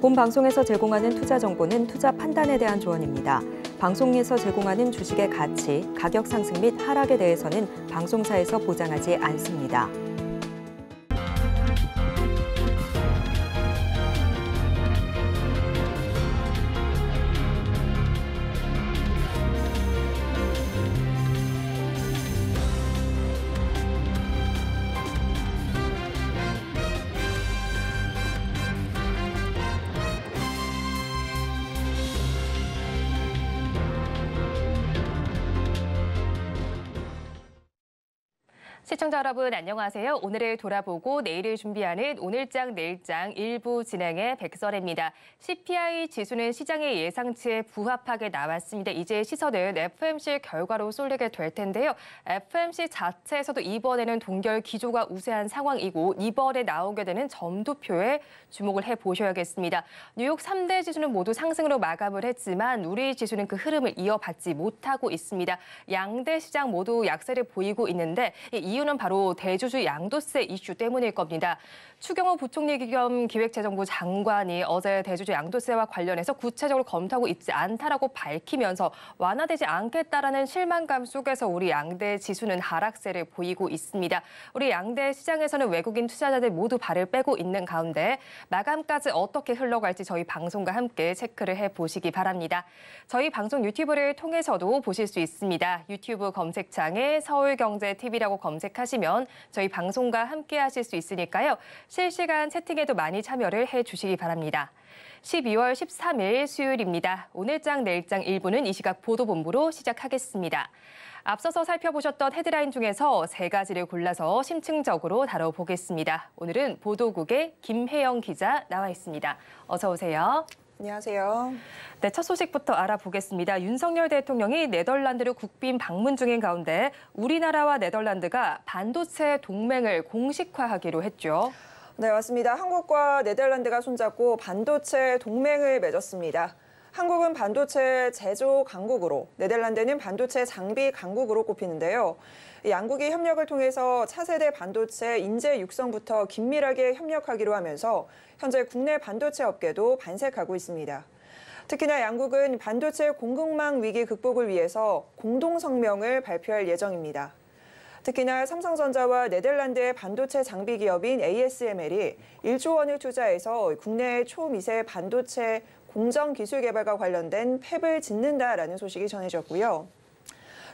본 방송에서 제공하는 투자 정보는 투자 판단에 대한 조언입니다. 방송에서 제공하는 주식의 가치, 가격 상승 및 하락에 대해서는 방송사에서 보장하지 않습니다. 시청자 여러분 안녕하세요. 오늘을 돌아보고 내일을 준비하는 오늘장 내일장 일부 진행의 백설혜입니다. CPI 지수는 시장의 예상치에 부합하게 나왔습니다. 이제 시선은 FOMC 결과로 쏠리게 될 텐데요. FOMC 자체에서도 이번에는 동결 기조가 우세한 상황이고 이번에 나오게 되는 점도표에 주목을 해보셔야겠습니다. 뉴욕 3대 지수는 모두 상승으로 마감을 했지만 우리 지수는 그 흐름을 이어받지 못하고 있습니다. 양대 시장 모두 약세를 보이고 있는데 이유는 바로 대주주 양도세 이슈 때문일 겁니다. 추경호 부총리 겸 기획재정부 장관이 어제 대주주 양도세와 관련해서 구체적으로 검토하고 있지 않다라고 밝히면서 완화되지 않겠다라는 실망감 속에서 우리 양대 지수는 하락세를 보이고 있습니다. 우리 양대 시장에서는 외국인 투자자들 모두 발을 빼고 있는 가운데 마감까지 어떻게 흘러갈지 저희 방송과 함께 체크를 해보시기 바랍니다. 저희 방송 유튜브를 통해서도 보실 수 있습니다. 유튜브 검색창에 서울경제TV라고 검색하시면 저희 방송과 함께 하실 수 있으니까요. 실시간 채팅에도 많이 참여를 해주시기 바랍니다. 12월 13일 수요일입니다. 오늘장 내일장 1부는 이 시각 보도본부로 시작하겠습니다. 앞서서 살펴보셨던 헤드라인 중에서 세 가지를 골라서 심층적으로 다뤄보겠습니다. 오늘은 보도국의 김혜영 기자 나와 있습니다. 어서 오세요. 안녕하세요. 네, 첫 소식부터 알아보겠습니다. 윤석열 대통령이 네덜란드를 국빈 방문 중인 가운데 우리나라와 네덜란드가 반도체 동맹을 공식화하기로 했죠. 네, 맞습니다. 한국과 네덜란드가 손잡고 반도체 동맹을 맺었습니다. 한국은 반도체 제조 강국으로, 네덜란드는 반도체 장비 강국으로 꼽히는데요. 양국이 협력을 통해서 차세대 반도체 인재 육성부터 긴밀하게 협력하기로 하면서 현재 국내 반도체 업계도 반색하고 있습니다. 특히나 양국은 반도체 공급망 위기 극복을 위해서 공동 성명을 발표할 예정입니다. 특히나 삼성전자와 네덜란드의 반도체 장비 기업인 ASML이 1조 원을 투자해서 국내의 초미세 반도체 공정 기술 개발과 관련된 팹을 짓는다라는 소식이 전해졌고요.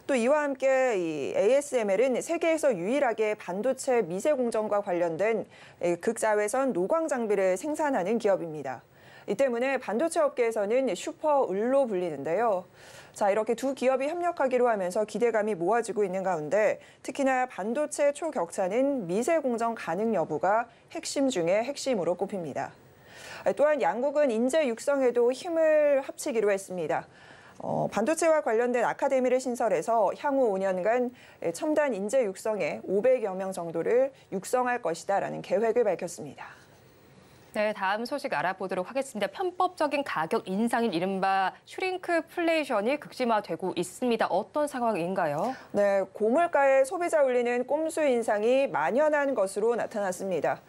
또 이와 함께 이 ASML은 세계에서 유일하게 반도체 미세 공정과 관련된 극자외선 노광 장비를 생산하는 기업입니다. 이 때문에 반도체 업계에서는 슈퍼을로 불리는데요. 자, 이렇게 두 기업이 협력하기로 하면서 기대감이 모아지고 있는 가운데 특히나 반도체 초격차는 미세 공정 가능 여부가 핵심 중에 핵심으로 꼽힙니다. 또한 양국은 인재 육성에도 힘을 합치기로 했습니다. 반도체와 관련된 아카데미를 신설해서 향후 5년간 첨단 인재 육성에 500여 명 정도를 육성할 것이다라는 계획을 밝혔습니다. 네, 다음 소식 알아보도록 하겠습니다. 편법적인 가격 인상인 이른바 슈링크플레이션이 극심화되고 있습니다. 어떤 상황인가요? 네, 고물가에 소비자 울리는 꼼수 인상이 만연한 것으로 나타났습니다.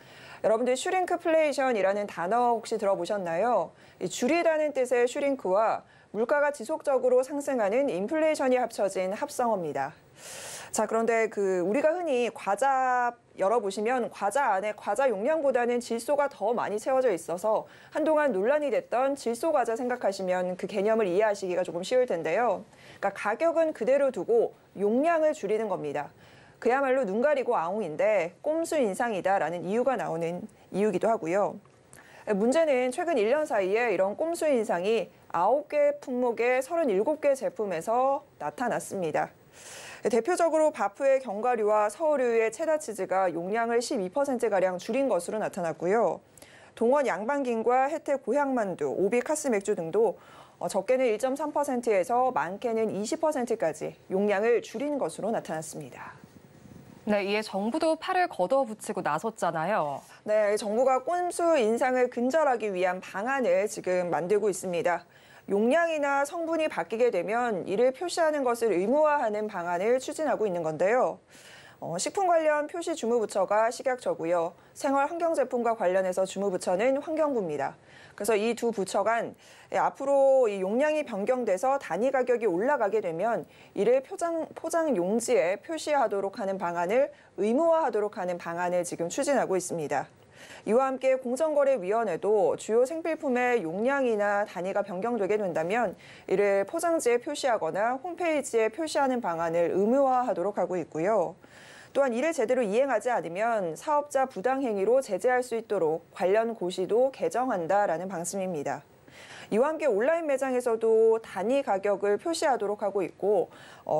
여러분들 슈링크플레이션이라는 단어 혹시 들어보셨나요? 줄이다는 뜻의 슈링크와 물가가 지속적으로 상승하는 인플레이션이 합쳐진 합성어입니다. 자, 그런데 우리가 흔히 과자 열어보시면 과자 안에 과자 용량보다는 질소가 더 많이 채워져 있어서 한동안 논란이 됐던 질소 과자 생각하시면 그 개념을 이해하시기가 조금 쉬울 텐데요. 그러니까 가격은 그대로 두고 용량을 줄이는 겁니다. 그야말로 눈 가리고 아웅인데 꼼수 인상이다라는 이유가 나오는 이유기도 하고요. 문제는 최근 1년 사이에 이런 꼼수 인상이 9개 품목의 37개 제품에서 나타났습니다. 대표적으로 바프의 견과류와 서울우유의 체다치즈가 용량을 12%가량 줄인 것으로 나타났고요. 동원 양반김과 혜택 고향만두, 오비 카스맥주 등도 적게는 1.3%에서 많게는 20%까지 용량을 줄인 것으로 나타났습니다. 네, 이에 정부도 팔을 걷어붙이고 나섰잖아요. 네, 정부가 꼼수 인상을 근절하기 위한 방안을 지금 만들고 있습니다. 용량이나 성분이 바뀌게 되면 이를 표시하는 것을 의무화하는 방안을 추진하고 있는 건데요. 식품 관련 표시 주무부처가 식약처고요. 생활환경제품과 관련해서 주무부처는 환경부입니다. 그래서 이 두 부처 간 앞으로 이 용량이 변경돼서 단위 가격이 올라가게 되면 이를 포장 용지에 표시하도록 하는 방안을 의무화하도록 하는 방안을 지금 추진하고 있습니다. 이와 함께 공정거래위원회도 주요 생필품의 용량이나 단위가 변경되게 된다면 이를 포장지에 표시하거나 홈페이지에 표시하는 방안을 의무화하도록 하고 있고요. 또한 이를 제대로 이행하지 않으면 사업자 부당행위로 제재할 수 있도록 관련 고시도 개정한다라는 방침입니다. 이와 함께 온라인 매장에서도 단위 가격을 표시하도록 하고 있고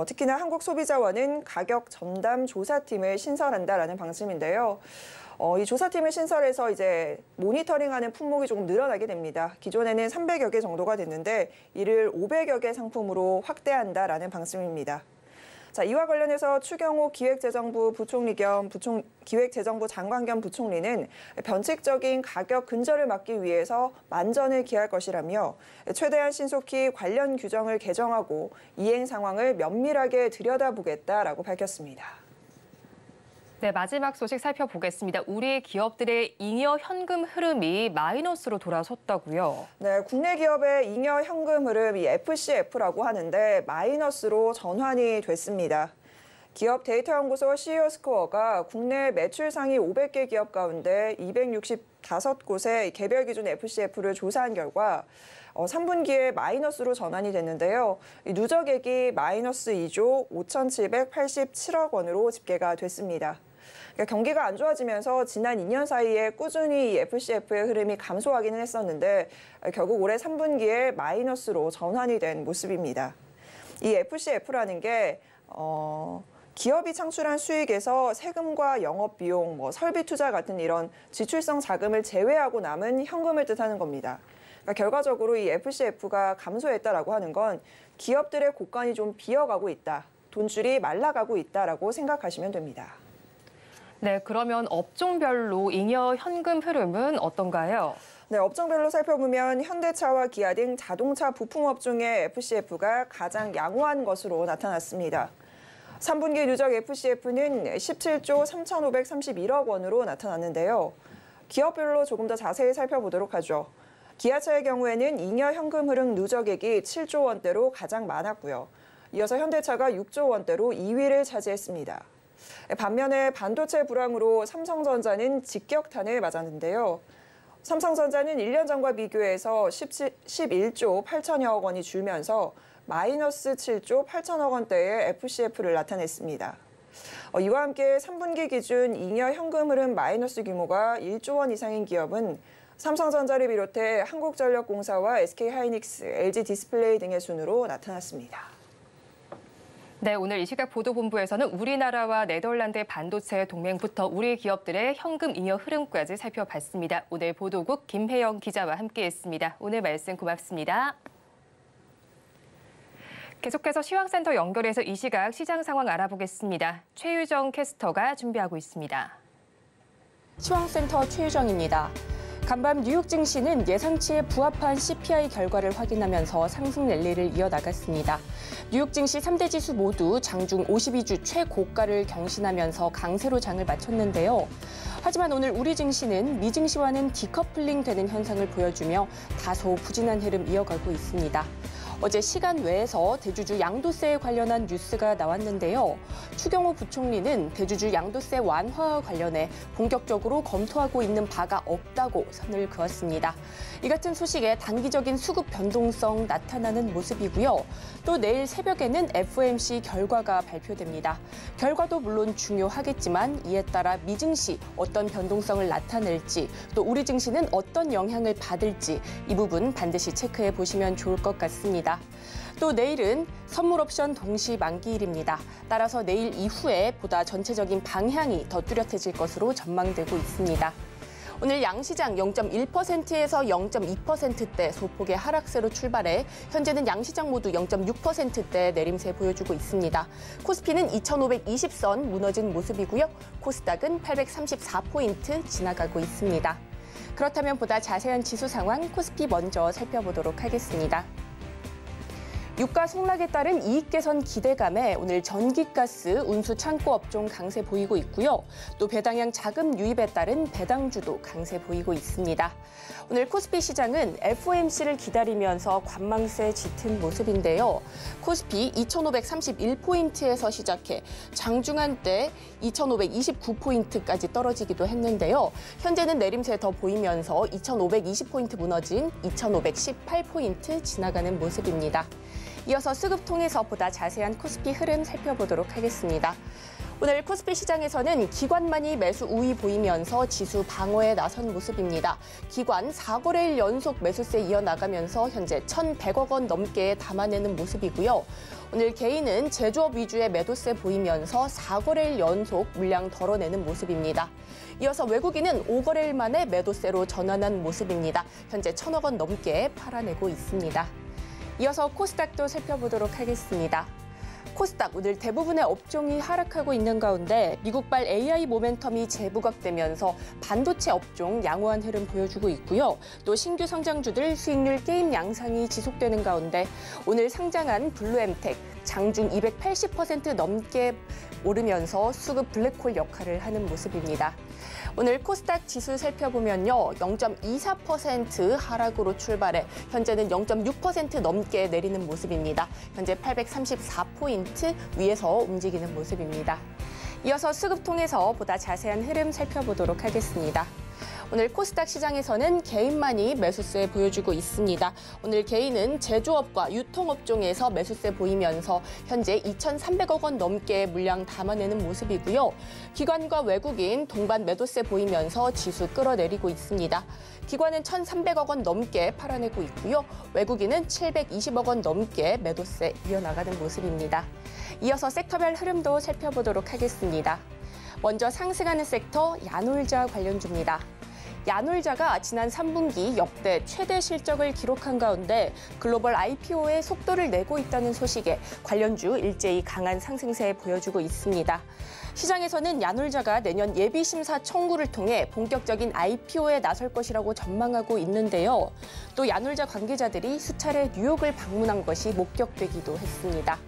특히나 한국소비자원은 가격 전담 조사팀을 신설한다라는 방침인데요. 이 조사팀을 신설해서 이제 모니터링하는 품목이 조금 늘어나게 됩니다. 기존에는 300여 개 정도가 됐는데 이를 500여 개 상품으로 확대한다라는 방침입니다. 자, 이와 관련해서 추경호 기획재정부 부총리 겸 기획재정부 장관 겸 부총리는 변칙적인 가격 근절을 막기 위해서 만전을 기할 것이라며 최대한 신속히 관련 규정을 개정하고 이행 상황을 면밀하게 들여다보겠다라고 밝혔습니다. 네, 마지막 소식 살펴보겠습니다. 우리 기업들의 잉여 현금 흐름이 마이너스로 돌아섰다고요? 네, 국내 기업의 잉여 현금 흐름, 이 FCF라고 하는데 마이너스로 전환이 됐습니다. 기업 데이터 연구소 CEO 스코어가 국내 매출 상위 500개 기업 가운데 265곳의 개별 기준 FCF를 조사한 결과 3분기에 마이너스로 전환이 됐는데요. 누적액이 마이너스 2조 5,787억 원으로 집계가 됐습니다. 경기가 안 좋아지면서 지난 2년 사이에 꾸준히 이 FCF의 흐름이 감소하기는 했었는데 결국 올해 3분기에 마이너스로 전환이 된 모습입니다. 이 FCF라는 게 기업이 창출한 수익에서 세금과 영업비용, 설비 투자 같은 이런 지출성 자금을 제외하고 남은 현금을 뜻하는 겁니다. 그러니까 결과적으로 이 FCF가 감소했다라고 하는 건 기업들의 곳간이 좀 비어가고 있다, 돈줄이 말라가고 있다라고 생각하시면 됩니다. 네, 그러면 업종별로 잉여 현금 흐름은 어떤가요? 네, 업종별로 살펴보면 현대차와 기아 등 자동차 부품 업종의 FCF가 가장 양호한 것으로 나타났습니다. 3분기 누적 FCF는 17조 3,531억 원으로 나타났는데요. 기업별로 조금 더 자세히 살펴보도록 하죠. 기아차의 경우에는 잉여 현금 흐름 누적액이 7조 원대로 가장 많았고요. 이어서 현대차가 6조 원대로 2위를 차지했습니다. 반면에 반도체 불황으로 삼성전자는 직격탄을 맞았는데요. 삼성전자는 1년 전과 비교해서 11조 8천여억 원이 줄면서 마이너스 7조 8천억 원대의 FCF를 나타냈습니다. 이와 함께 3분기 기준 잉여 현금 흐름 마이너스 규모가 1조 원 이상인 기업은 삼성전자를 비롯해 한국전력공사와 SK하이닉스, LG디스플레이 등의 순으로 나타났습니다. 네, 오늘 이 시각 보도본부에서는 우리나라와 네덜란드 반도체 동맹부터 우리 기업들의 현금 잉여 흐름까지 살펴봤습니다. 오늘 보도국 김혜영 기자와 함께했습니다. 오늘 말씀 고맙습니다. 계속해서 시황센터 연결해서 이 시각 시장 상황 알아보겠습니다. 최유정 캐스터가 준비하고 있습니다. 시황센터 최유정입니다. 간밤 뉴욕 증시는 예상치에 부합한 CPI 결과를 확인하면서 상승 랠리를 이어나갔습니다. 뉴욕 증시 3대 지수 모두 장중 52주 최고가를 경신하면서 강세로 장을 마쳤는데요. 하지만 오늘 우리 증시는 미 증시와는 디커플링 되는 현상을 보여주며 다소 부진한 흐름 이어가고 있습니다. 어제 시간 외에서 대주주 양도세에 관련한 뉴스가 나왔는데요. 추경호 부총리는 대주주 양도세 완화와 관련해 본격적으로 검토하고 있는 바가 없다고 선을 그었습니다. 이 같은 소식에 단기적인 수급 변동성 나타나는 모습이고요. 또 내일 새벽에는 FOMC 결과가 발표됩니다. 결과도 물론 중요하겠지만 이에 따라 미 증시 어떤 변동성을 나타낼지 또 우리 증시는 어떤 영향을 받을지 이 부분 반드시 체크해 보시면 좋을 것 같습니다. 또 내일은 선물 옵션 동시 만기일입니다. 따라서 내일 이후에 보다 전체적인 방향이 더 뚜렷해질 것으로 전망되고 있습니다. 오늘 양시장 0.1%에서 0.2%대 소폭의 하락세로 출발해 현재는 양시장 모두 0.6%대 내림세 보여주고 있습니다. 코스피는 2,520선 무너진 모습이고요. 코스닥은 834포인트 지나가고 있습니다. 그렇다면 보다 자세한 지수 상황 코스피 먼저 살펴보도록 하겠습니다. 유가 속락에 따른 이익 개선 기대감에 오늘 전기가스, 운수 창고 업종 강세 보이고 있고요. 또 배당량 자금 유입에 따른 배당주도 강세 보이고 있습니다. 오늘 코스피 시장은 FOMC를 기다리면서 관망세 짙은 모습인데요. 코스피 2,531포인트에서 시작해 장중한 때 2,529포인트까지 떨어지기도 했는데요. 현재는 내림세 더 보이면서 2,520포인트 무너진 2,518포인트 지나가는 모습입니다. 이어서 수급 통해서 보다 자세한 코스피 흐름 살펴보도록 하겠습니다. 오늘 코스피 시장에서는 기관만이 매수 우위 보이면서 지수 방어에 나선 모습입니다. 기관 4거래일 연속 매수세 이어나가면서 현재 1,100억 원 넘게 담아내는 모습이고요. 오늘 개인은 제조업 위주의 매도세 보이면서 4거래일 연속 물량 덜어내는 모습입니다. 이어서 외국인은 5거래일 만에 매도세로 전환한 모습입니다. 현재 1,000억 원 넘게 팔아내고 있습니다. 이어서 코스닥도 살펴보도록 하겠습니다. 코스닥 오늘 대부분의 업종이 하락하고 있는 가운데 미국발 AI 모멘텀이 재부각되면서 반도체 업종 양호한 흐름 보여주고 있고요. 또 신규 성장주들 수익률 게임 양상이 지속되는 가운데 오늘 상장한 블루엠텍 장중 280% 넘게 오르면서 수급 블랙홀 역할을 하는 모습입니다. 오늘 코스닥 지수 살펴보면요. 0.24% 하락으로 출발해 현재는 0.6% 넘게 내리는 모습입니다. 현재 834포인트 위에서 움직이는 모습입니다. 이어서 수급 통해서 보다 자세한 흐름 살펴보도록 하겠습니다. 오늘 코스닥 시장에서는 개인만이 매수세 보여주고 있습니다. 오늘 개인은 제조업과 유통업종에서 매수세 보이면서 현재 2,300억 원 넘게 물량 담아내는 모습이고요. 기관과 외국인 동반 매도세 보이면서 지수 끌어내리고 있습니다. 기관은 1,300억 원 넘게 팔아내고 있고요. 외국인은 720억 원 넘게 매도세 이어나가는 모습입니다. 이어서 섹터별 흐름도 살펴보도록 하겠습니다. 먼저 상승하는 섹터 야놀자 관련주입니다. 야놀자가 지난 3분기 역대 최대 실적을 기록한 가운데 글로벌 IPO에 속도를 내고 있다는 소식에 관련주 일제히 강한 상승세 보여주고 있습니다. 시장에서는 야놀자가 내년 예비심사 청구를 통해 본격적인 IPO에 나설 것이라고 전망하고 있는데요. 또 야놀자 관계자들이 수차례 뉴욕을 방문한 것이 목격되기도 했습니다.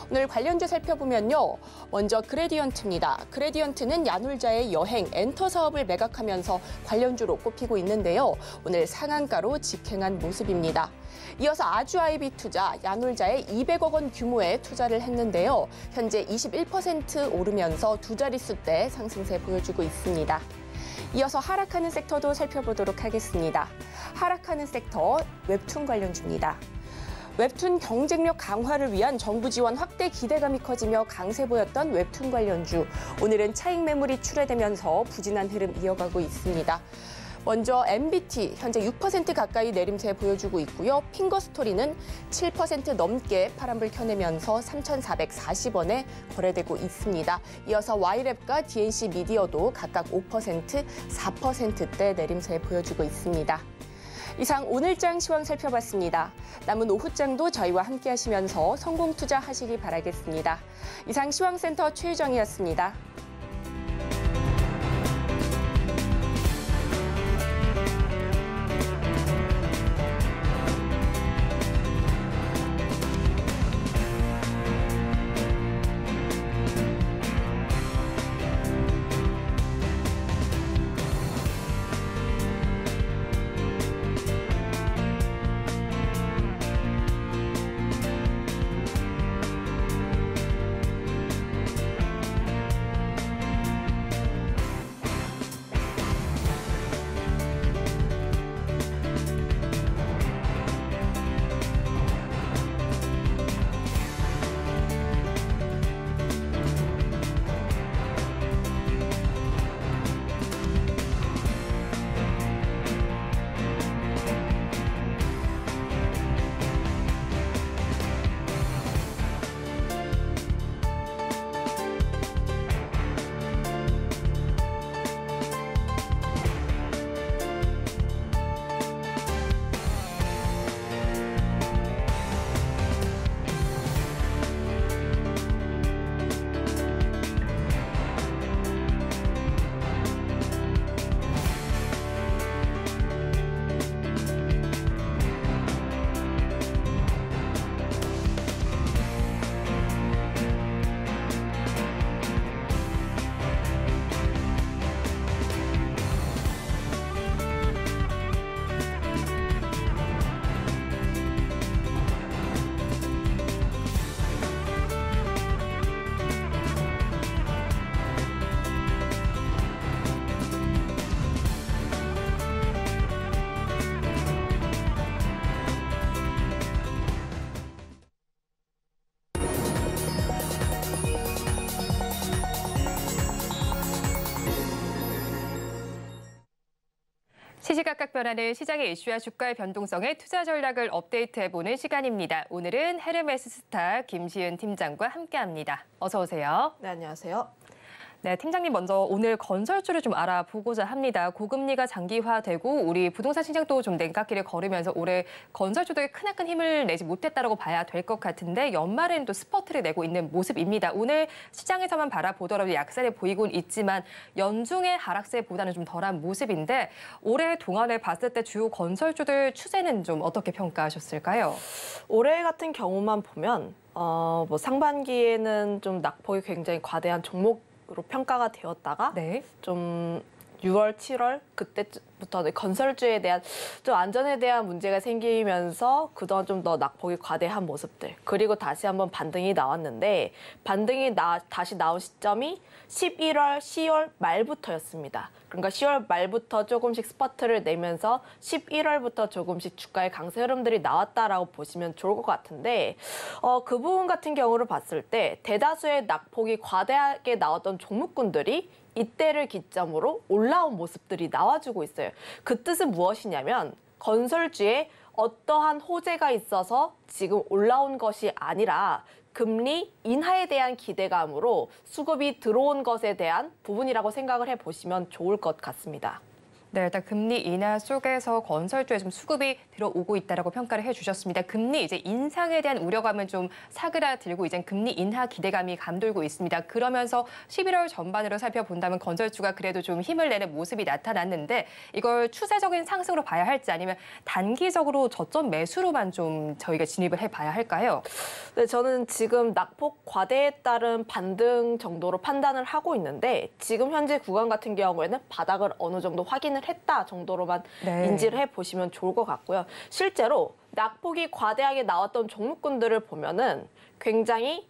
오늘 관련주 살펴보면요. 먼저 그레디언트입니다. 그레디언트는 야놀자의 여행, 엔터 사업을 매각하면서 관련주로 꼽히고 있는데요. 오늘 상한가로 직행한 모습입니다. 이어서 아주아이비 투자, 야놀자에 200억 원 규모의 투자를 했는데요. 현재 21% 오르면서 두 자릿수대 상승세 보여주고 있습니다. 이어서 하락하는 섹터도 살펴보도록 하겠습니다. 하락하는 sek터, 웹툰 관련주입니다. 웹툰 경쟁력 강화를 위한 정부 지원 확대 기대감이 커지며 강세 보였던 웹툰 관련주. 오늘은 차익 매물이 출회되면서 부진한 흐름 이어가고 있습니다. 먼저 MBT 현재 6% 가까이 내림세 보여주고 있고요. 핑거스토리는 7% 넘게 파란불 켜내면서 3,440원에 거래되고 있습니다. 이어서 Y랩과 DNC 미디어도 각각 5%, 4%대 내림세 보여주고 있습니다. 이상 오늘장 시황 살펴봤습니다. 남은 오후장도 저희와 함께 하시면서 성공 투자하시기 바라겠습니다. 이상 시황센터 최유정이었습니다. 시시각각 변하는 시장의 이슈와 주가의 변동성에 투자 전략을 업데이트해보는 시간입니다. 오늘은 헤르메스 스타 김시은 팀장과 함께합니다. 어서 오세요. 네, 안녕하세요. 네, 팀장님 먼저 오늘 건설주를 좀 알아보고자 합니다. 고금리가 장기화되고 우리 부동산 시장도 좀 냉각기를 걸으면서 올해 건설주들이 크나큰 힘을 내지 못했다라고 봐야 될 것 같은데 연말엔 또 스퍼트를 내고 있는 모습입니다. 오늘 시장에서만 바라보더라도 약세를 보이곤 있지만 연중의 하락세보다는 좀 덜한 모습인데 올해 동안을 봤을 때 주요 건설주들 추세는 좀 어떻게 평가하셨을까요? 올해 같은 경우만 보면 상반기에는 좀 낙폭이 굉장히 과대한 종목으로 평가가 되었다가 네. 좀 6월, 7월 그때부터 건설주에 대한 좀 안전에 대한 문제가 생기면서 그동안 좀 더 낙폭이 과대한 모습들 그리고 다시 한번 반등이 나왔는데 반등이 다시 나온 시점이 11월, 10월 말부터였습니다. 그러니까 10월 말부터 조금씩 스퍼트를 내면서 11월부터 조금씩 주가의 강세 흐름들이 나왔다라고 보시면 좋을 것 같은데 그 부분 같은 경우를 봤을 때 대다수의 낙폭이 과대하게 나왔던 종목군들이 이때를 기점으로 올라온 모습들이 나와주고 있어요. 그 뜻은 무엇이냐면 건설주에 어떠한 호재가 있어서 지금 올라온 것이 아니라 금리 인하에 대한 기대감으로 수급이 들어온 것에 대한 부분이라고 생각을 해보시면 좋을 것 같습니다. 네, 일단 금리 인하 속에서 건설주에 좀 수급이 들어오고 있다라고 평가를 해주셨습니다. 금리 이제 인상에 대한 우려감은 좀 사그라들고 이제 금리 인하 기대감이 감돌고 있습니다. 그러면서 11월 전반으로 살펴본다면 건설주가 그래도 좀 힘을 내는 모습이 나타났는데 이걸 추세적인 상승으로 봐야 할지 아니면 단기적으로 저점 매수로만 좀 저희가 진입을 해봐야 할까요? 네, 저는 지금 낙폭 과대에 따른 반등 정도로 판단을 하고 있는데 지금 현재 구간 같은 경우에는 바닥을 어느 정도 확인을 했다 정도로만 인지를 해보시면 좋을 것 같고요. 실제로 낙폭이 과대하게 나왔던 종목군들을 보면은 굉장히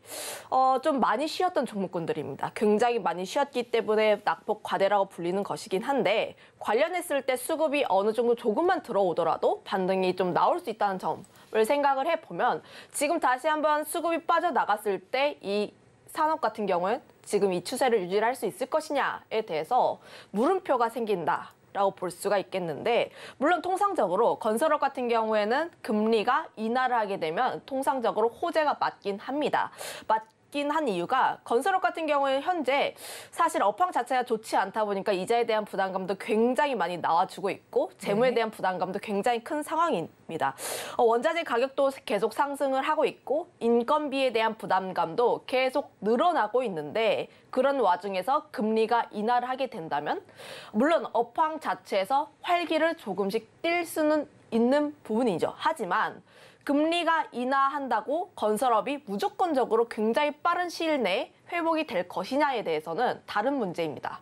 좀 많이 쉬었던 종목군들입니다. 굉장히 많이 쉬었기 때문에 낙폭 과대라고 불리는 것이긴 한데 관련했을 때 수급이 어느 정도 조금만 들어오더라도 반등이 좀 나올 수 있다는 점을 생각을 해보면 지금 다시 한번 수급이 빠져나갔을 때 이 산업 같은 경우는 지금 이 추세를 유지할 수 있을 것이냐에 대해서 물음표가 생긴다. 라고 볼 수가 있겠는데 물론 통상적으로 건설업 같은 경우에는 금리가 인하를 하게 되면 통상적으로 호재가 맞긴 합니다. 맞긴 한 이유가 건설업 같은 경우에는 현재 사실 업황 자체가 좋지 않다 보니까 이자에 대한 부담감도 굉장히 많이 나와주고 있고 재무에 대한 부담감도 굉장히 큰 상황입니다. 원자재 가격도 계속 상승을 하고 있고 인건비에 대한 부담감도 계속 늘어나고 있는데 그런 와중에서 금리가 인하를 하게 된다면 물론 업황 자체에서 활기를 조금씩 띨 수는 있는 부분이죠. 하지만 금리가 인하한다고 건설업이 무조건적으로 굉장히 빠른 시일 내에 회복이 될 것이냐에 대해서는 다른 문제입니다.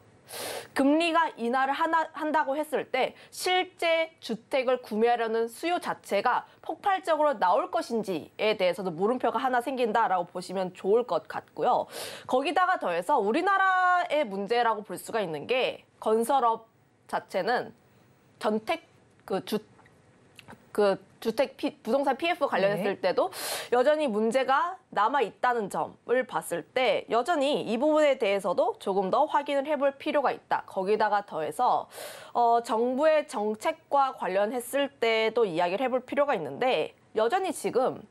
금리가 인하를 한다고 했을 때 실제 주택을 구매하려는 수요 자체가 폭발적으로 나올 것인지에 대해서도 물음표가 하나 생긴다라고 보시면 좋을 것 같고요. 거기다가 더해서 우리나라의 문제라고 볼 수가 있는 게 건설업 자체는 전택 주택 부동산 PF 관련했을 때도 여전히 문제가 남아 있다는 점을 봤을 때 여전히 이 부분에 대해서도 조금 더 확인을 해볼 필요가 있다. 거기다가 더해서 정부의 정책과 관련했을 때도 이야기를 해볼 필요가 있는데 여전히 지금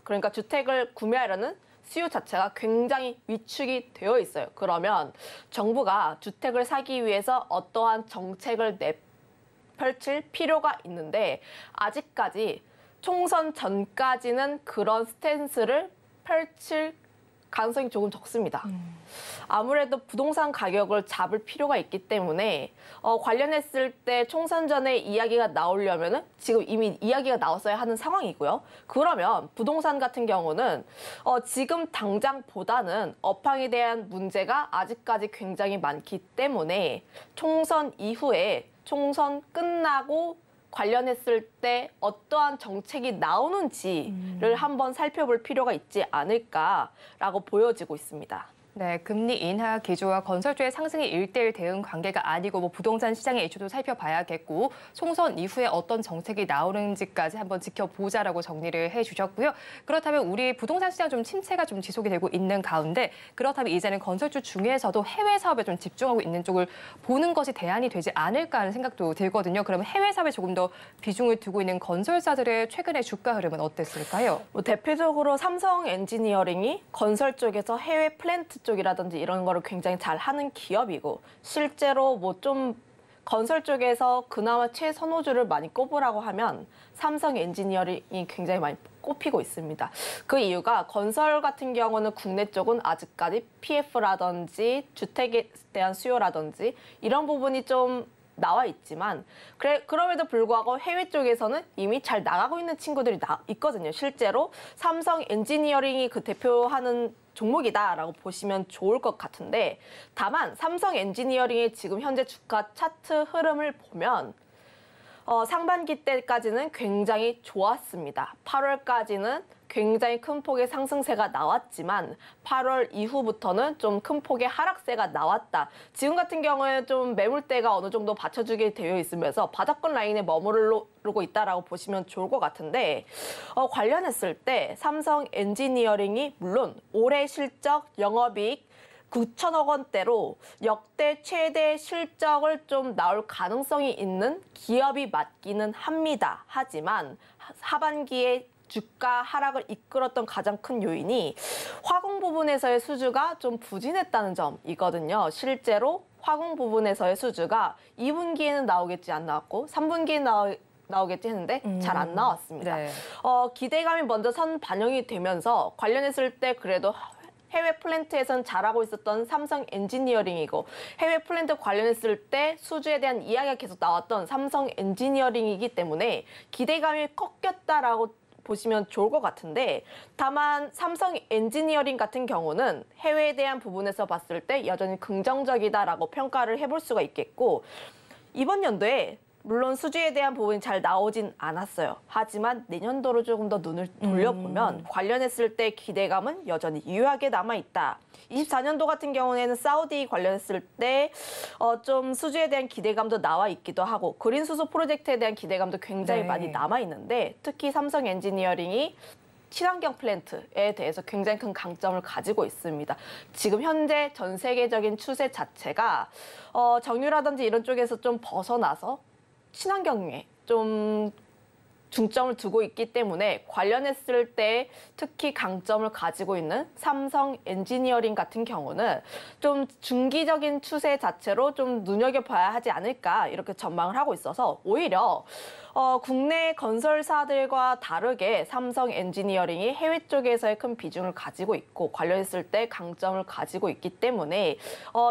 그러니까 주택을 구매하려는 수요 자체가 굉장히 위축이 되어 있어요. 그러면 정부가 주택을 사기 위해서 어떠한 정책을 펼칠 필요가 있는데 아직까지 총선 전까지는 그런 스탠스를 펼칠 가능성이 조금 적습니다. 아무래도 부동산 가격을 잡을 필요가 있기 때문에 관련했을 때 총선 전에 이야기가 나오려면은 지금 이미 이야기가 나왔어야 하는 상황이고요. 그러면 부동산 같은 경우는 지금 당장보다는 업황에 대한 문제가 아직까지 굉장히 많기 때문에 총선 이후에 총선 끝나고 관련했을 때 어떠한 정책이 나오는지를 한번 살펴볼 필요가 있지 않을까라고 보여지고 있습니다. 네, 금리 인하 기조와 건설주의 상승이 1대1 대응 관계가 아니고 부동산 시장의 이슈도 살펴봐야겠고 총선 이후에 어떤 정책이 나오는지까지 한번 지켜보자라고 정리를 해주셨고요. 그렇다면 우리 부동산 시장 좀 침체가 좀 지속이 되고 있는 가운데 그렇다면 이제는 건설주 중에서도 해외 사업에 좀 집중하고 있는 쪽을 보는 것이 대안이 되지 않을까 하는 생각도 들거든요. 그러면 해외 사업에 조금 더 비중을 두고 있는 건설사들의 최근의 주가 흐름은 어땠을까요? 대표적으로 삼성 엔지니어링이 건설 쪽에서 해외 플랜트 쪽이라든지 이런 거를 굉장히 잘 하는 기업이고 실제로 좀 건설 쪽에서 그나마 최선호주를 많이 꼽으라고 하면 삼성 엔지니어링이 굉장히 많이 꼽히고 있습니다. 그 이유가 건설 같은 경우는 국내 쪽은 아직까지 PF라든지 주택에 대한 수요라든지 이런 부분이 좀 나와 있지만 그럼에도 불구하고 해외 쪽에서는 이미 잘 나가고 있는 친구들이 있거든요. 실제로 삼성 엔지니어링이 그 대표하는 종목이다라고 보시면 좋을 것 같은데 다만 삼성 엔지니어링의 지금 현재 주가 차트 흐름을 보면 상반기 때까지는 굉장히 좋았습니다. 8월까지는 굉장히 큰 폭의 상승세가 나왔지만 8월 이후부터는 좀 큰 폭의 하락세가 나왔다. 지금 같은 경우에는 좀 매물대가 어느 정도 받쳐주게 되어 있으면서 바닥권 라인에 머무르고 있다라고 보시면 좋을 것 같은데 관련했을 때 삼성 엔지니어링이 물론 올해 실적 영업이익 9천억 원대로 역대 최대 실적을 좀 나올 가능성이 있는 기업이 맞기는 합니다. 하지만 하반기에 주가 하락을 이끌었던 가장 큰 요인이 화공 부분에서의 수주가 좀 부진했다는 점이거든요. 실제로 화공 부분에서의 수주가 2분기에는 나오겠지 안 나왔고 3분기에 나오겠지 했는데 잘 안 나왔습니다. 네. 기대감이 먼저 반영이 되면서 관련했을 때 그래도 해외 플랜트에선 잘하고 있었던 삼성 엔지니어링이고 해외 플랜트 관련했을 때 수주에 대한 이야기가 계속 나왔던 삼성 엔지니어링이기 때문에 기대감이 꺾였다라고 보시면 좋을 것 같은데 다만 삼성 엔지니어링 같은 경우는 해외에 대한 부분에서 봤을 때 여전히 긍정적이다라고 평가를 해볼 수가 있겠고 이번 연도에 물론 수주에 대한 부분이 잘 나오진 않았어요. 하지만 내년도로 조금 더 눈을 돌려보면 관련했을 때 기대감은 여전히 유효하게 남아있다. 24년도 같은 경우에는 사우디 관련했을 때 좀 수주에 대한 기대감도 나와 있기도 하고 그린 수소 프로젝트에 대한 기대감도 굉장히 많이 남아 있는데 특히 삼성 엔지니어링이 친환경 플랜트에 대해서 굉장히 큰 강점을 가지고 있습니다. 지금 현재 전 세계적인 추세 자체가 정유라든지 이런 쪽에서 좀 벗어나서 친환경에 좀 중점을 두고 있기 때문에 관련했을 때 특히 강점을 가지고 있는 삼성 엔지니어링 같은 경우는 좀 중기적인 추세 자체로 좀 눈여겨봐야 하지 않을까 이렇게 전망을 하고 있어서 오히려 국내 건설사들과 다르게 삼성 엔지니어링이 해외 쪽에서의 큰 비중을 가지고 있고 관련했을 때 강점을 가지고 있기 때문에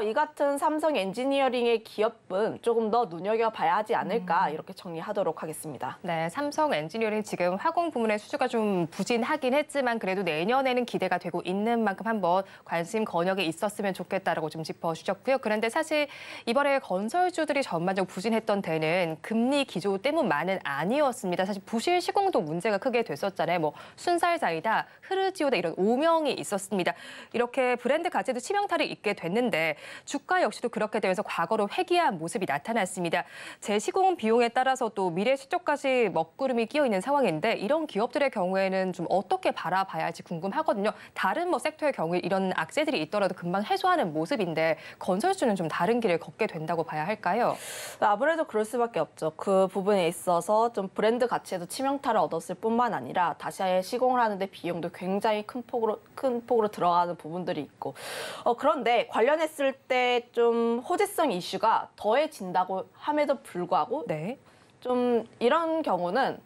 이 같은 삼성 엔지니어링의 기업은 조금 더 눈여겨봐야 하지 않을까 이렇게 정리하도록 하겠습니다. 네, 삼성 엔지니어링 지금 화공 부문의 수주가 좀 부진하긴 했지만 그래도 내년에는 기대가 되고 있는 만큼 한번 관심 권역에 있었으면 좋겠다라고 좀 짚어주셨고요. 그런데 사실 이번에 건설주들이 전반적으로 부진했던 데는 금리 기조 때문만은 아니었습니다. 사실 부실 시공도 문제가 크게 됐었잖아요. 순살자이다, 흐르지오다 이런 오명이 있었습니다. 이렇게 브랜드 가치도 치명타를 입게 됐는데 주가 역시도 그렇게 되면서 과거로 회귀한 모습이 나타났습니다. 재시공 비용에 따라서 또 미래 실적까지 먹구름이 끼어 있는 상황인데 이런 기업들의 경우에는 좀 어떻게 바라봐야 할지 궁금하거든요. 다른 섹터의 경우에 이런 악재들이 있더라도 금방 해소하는 모습인데 건설주는 좀 다른 길을 걷게 된다고 봐야 할까요? 아무래도 그럴 수밖에 없죠. 그 부분에 있어서 좀 브랜드 가치에도 치명타를 얻었을 뿐만 아니라 다시 시공을 하는데 비용도 굉장히 큰 폭으로 들어가는 부분들이 있고 그런데 관련했을 때 좀 호재성 이슈가 더해진다고 함에도 불구하고 네. 좀 이런 경우는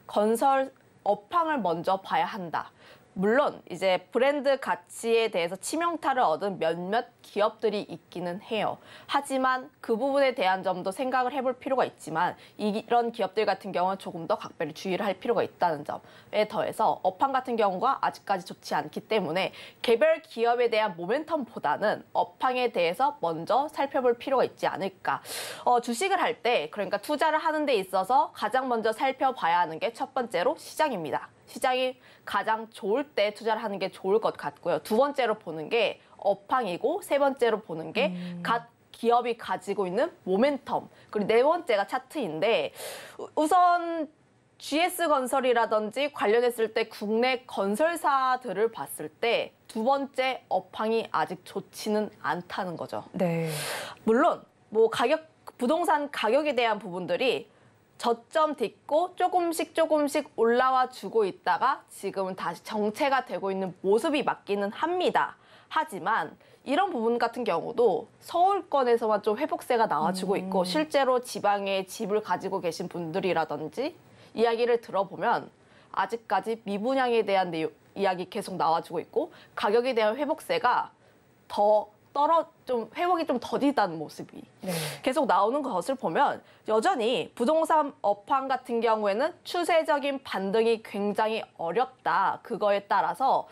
건설 업황을 먼저 봐야 한다. 물론 이제 브랜드 가치에 대해서 치명타를 얻은 몇몇 기업들이 있기는 해요. 하지만 그 부분에 대한 점도 생각을 해볼 필요가 있지만 이런 기업들 같은 경우는 조금 더 각별히 주의를 할 필요가 있다는 점에 더해서 업황 같은 경우가 아직까지 좋지 않기 때문에 개별 기업에 대한 모멘텀보다는 업황에 대해서 먼저 살펴볼 필요가 있지 않을까. 주식을 할 때 그러니까 투자를 하는 데 있어서 가장 먼저 살펴봐야 하는 게 첫 번째로 시장입니다. 시장이 가장 좋을 때 투자를 하는 게 좋을 것 같고요. 두 번째로 보는 게 업황이고 세 번째로 보는 게 각 기업이 가지고 있는 모멘텀, 그리고 네 번째가 차트인데 우선 GS건설이라든지 관련했을 때 국내 건설사들을 봤을 때 두 번째 업황이 아직 좋지는 않다는 거죠. 네. 물론 뭐 부동산 가격에 대한 부분들이 저점 딛고 조금씩 올라와 주고 있다가 지금은 다시 정체가 되고 있는 모습이 맞기는 합니다. 하지만 이런 부분 같은 경우도 서울권에서만 좀 회복세가 나와주고 있고 실제로 지방에 집을 가지고 계신 분들이라든지 이야기를 들어보면 아직까지 미분양에 대한 이야기 계속 나와주고 있고 가격에 대한 회복세가 회복이 좀 더디다는 모습이 계속 나오는 것을 보면 여전히 부동산 업황 같은 경우에는 추세적인 반등이 굉장히 어렵다. 그거에 따라서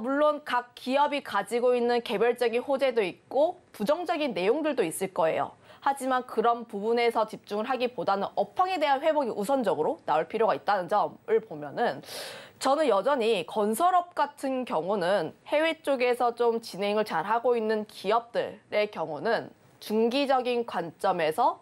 물론 각 기업이 가지고 있는 개별적인 호재도 있고 부정적인 내용들도 있을 거예요. 하지만 그런 부분에서 집중을 하기보다는 업황에 대한 회복이 우선적으로 나올 필요가 있다는 점을 보면은 저는 여전히 건설업 같은 경우는 해외 쪽에서 좀 진행을 잘 하고 있는 기업들의 경우는 중기적인 관점에서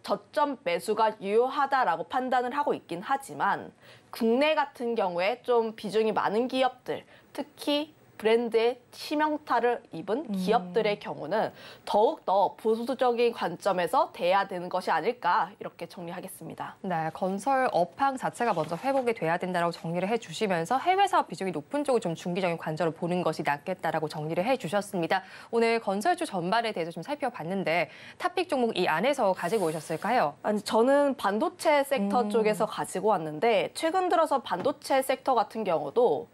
저점 매수가 유효하다라고 판단을 하고 있긴 하지만 국내 같은 경우에 좀 비중이 많은 기업들, 특히 브랜드의 치명타를 입은 기업들의 경우는 더욱더 보수적인 관점에서 돼야 되는 것이 아닐까 이렇게 정리하겠습니다. 네, 건설 업황 자체가 먼저 회복이 돼야 된다고 정리를 해주시면서 해외 사업 비중이 높은 쪽을 좀 중기적인 관점으로 보는 것이 낫겠다라고 정리를 해주셨습니다. 오늘 건설주 전반에 대해서 좀 살펴봤는데 탑픽 종목 이 안에서 가지고 오셨을까요? 아니, 저는 반도체 섹터 쪽에서 가지고 왔는데 최근 들어서 반도체 섹터 같은 경우도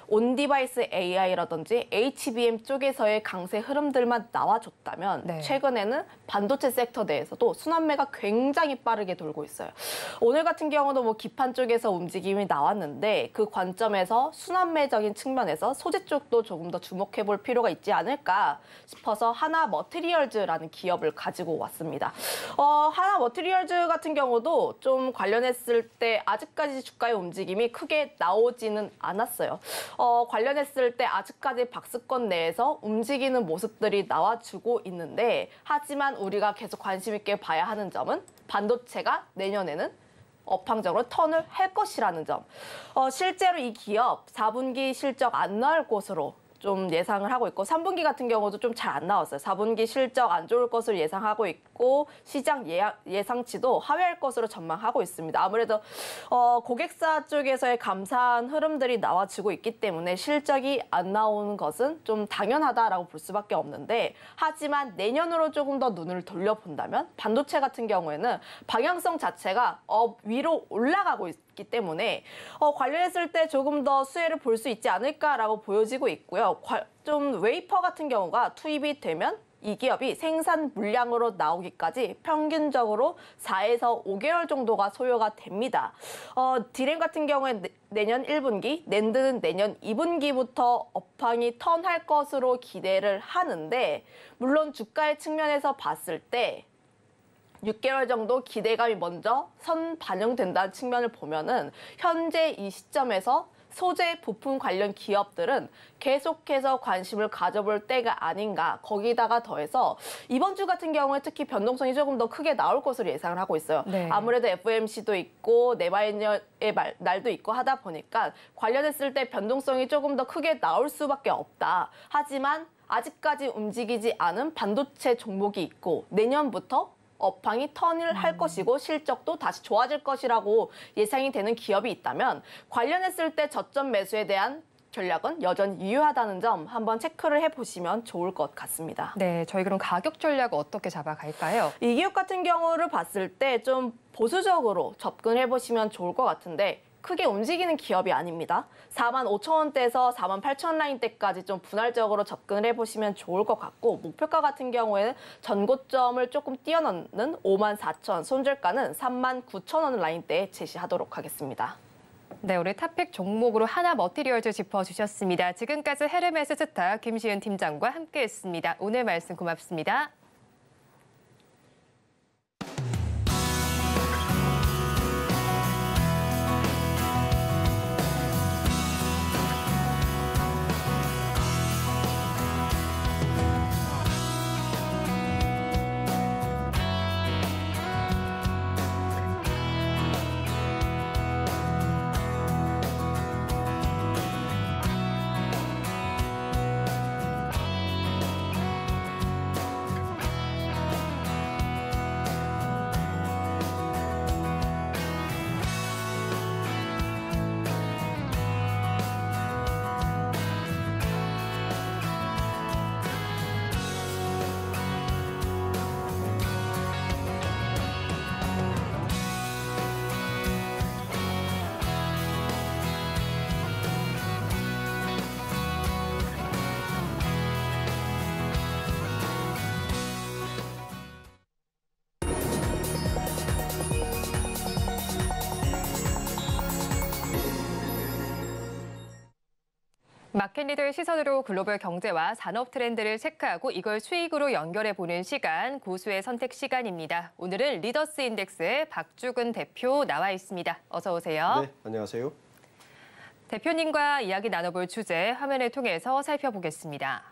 온디바이스 AI라든지 HBM 쪽에서의 강세 흐름들만 나와줬다면 최근에는 반도체 섹터 내에서도 순환매가 굉장히 빠르게 돌고 있어요. 오늘 같은 경우도 뭐 기판 쪽에서 움직임이 나왔는데 그 관점에서 순환매적인 측면에서 소재 쪽도 조금 더 주목해 볼 필요가 있지 않을까 싶어서 하나 머티리얼즈라는 기업을 가지고 왔습니다. 하나 머티리얼즈 같은 경우도 좀 관련했을 때 아직까지 주가의 움직임이 크게 나오지는 않았어요. 관련했을 때 아직까지 박스권 내에서 움직이는 모습들이 나와주고 있는데 하지만 우리가 계속 관심 있게 봐야 하는 점은 반도체가 내년에는 업황적으로 턴을 할 것이라는 점. 실제로 이 기업 4분기 실적 안 나올 것으로 좀 예상을 하고 있고 3분기 같은 경우도 좀 잘 안 나왔어요. 4분기 실적 안 좋을 것을 예상하고 있고 시장 예상치도 하회할 것으로 전망하고 있습니다. 아무래도 고객사 쪽에서의 감사한 흐름들이 나와지고 있기 때문에 실적이 안 나오는 것은 좀 당연하다라고 볼 수밖에 없는데 하지만 내년으로 조금 더 눈을 돌려본다면 반도체 같은 경우에는 방향성 자체가 위로 올라가고 있기 때문에 관련했을 때 조금 더 수혜를 볼 수 있지 않을까라고 보여지고 있고요. 좀 웨이퍼 같은 경우가 투입이 되면 이 기업이 생산 물량으로 나오기까지 평균적으로 4에서 5개월 정도가 소요가 됩니다. 디램 같은 경우에 내년 1분기, 낸드는 내년 2분기부터 업황이 턴할 것으로 기대를 하는데 물론 주가의 측면에서 봤을 때 6개월 정도 기대감이 먼저 반영된다는 측면을 보면은 현재 이 시점에서 소재 부품 관련 기업들은 계속해서 관심을 가져볼 때가 아닌가. 거기다가 더해서 이번 주 같은 경우에 특히 변동성이 조금 더 크게 나올 것으로 예상을 하고 있어요. 아무래도 FOMC도 있고 내바이너의 날도 있고 하다 보니까 관련했을 때 변동성이 조금 더 크게 나올 수밖에 없다. 하지만 아직까지 움직이지 않은 반도체 종목이 있고 내년부터 업황이 턴을 할 것이고 실적도 다시 좋아질 것이라고 예상이 되는 기업이 있다면 관련했을 때 저점 매수에 대한 전략은 여전히 유효하다는 점 한번 체크를 해보시면 좋을 것 같습니다. 네, 저희 그럼 가격 전략을 어떻게 잡아갈까요? 이 기업 같은 경우를 봤을 때 좀 보수적으로 접근해보시면 좋을 것 같은데 크게 움직이는 기업이 아닙니다. 45,000원대에서 48,000원 라인대까지 좀 분할적으로 접근을 해보시면 좋을 것 같고 목표가 같은 경우에는 전고점을 조금 뛰어넘는 54,000원, 손절가는 39,000원 라인대에 제시하도록 하겠습니다. 네, 오늘 탑픽 종목으로 하나 머티리얼즈 짚어주셨습니다. 지금까지 헤르메스 스타 김시은 팀장과 함께했습니다. 오늘 말씀 고맙습니다. 마켓리더의 시선으로 글로벌 경제와 산업 트렌드를 체크하고 이걸 수익으로 연결해보는 시간, 고수의 선택 시간입니다. 오늘은 리더스 인덱스의 박주근 대표 나와 있습니다. 어서 오세요. 네, 안녕하세요. 대표님과 이야기 나눠볼 주제 화면을 통해서 살펴보겠습니다.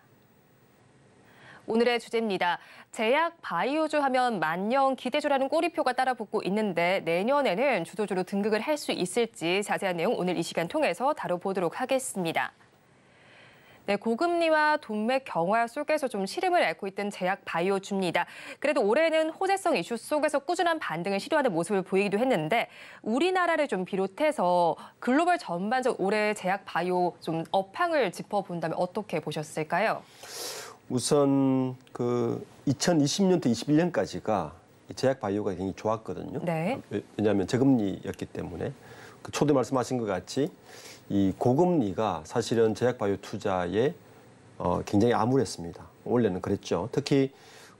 오늘의 주제입니다. 제약 바이오주 하면 만년 기대주라는 꼬리표가 따라붙고 있는데 내년에는 주도주로 등극을 할 수 있을지 자세한 내용 오늘 이 시간 통해서 다뤄보도록 하겠습니다. 네, 고금리와 동맥 경화 속에서 좀 시름을 앓고 있던 제약 바이오주입니다. 그래도 올해는 호재성 이슈 속에서 꾸준한 반등을 시도하는 모습을 보이기도 했는데 우리나라를 좀 비롯해서 글로벌 전반적 올해 제약 바이오 좀 업황을 짚어본다면 어떻게 보셨을까요? 우선 그 2020년부터 21년까지가 제약 바이오가 굉장히 좋았거든요. 네. 왜냐하면 저금리였기 때문에 초대 말씀하신 것 같이 이 고금리가 사실은 제약 바이오 투자에 굉장히 암울했습니다. 원래는 그랬죠. 특히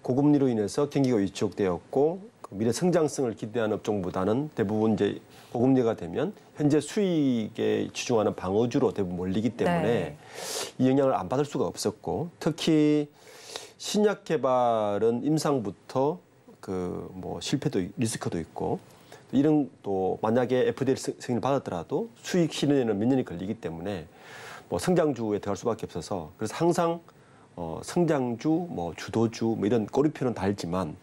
고금리로 인해서 경기가 위축되었고 미래 성장성을 기대하는 업종보다는 대부분 이제 고금리가 되면 현재 수익에 치중하는 방어주로 대부분 몰리기 때문에 네. 이 영향을 안 받을 수가 없었고 특히 신약 개발은 임상부터 그 뭐 실패도 리스크도 있고 이런 또 만약에 FDA 승인을 받았더라도 수익 실현에는 몇 년이 걸리기 때문에 뭐 성장주에 들어갈 수밖에 없어서 그래서 항상 성장주, 뭐 주도주 뭐 이런 꼬리표는 달지만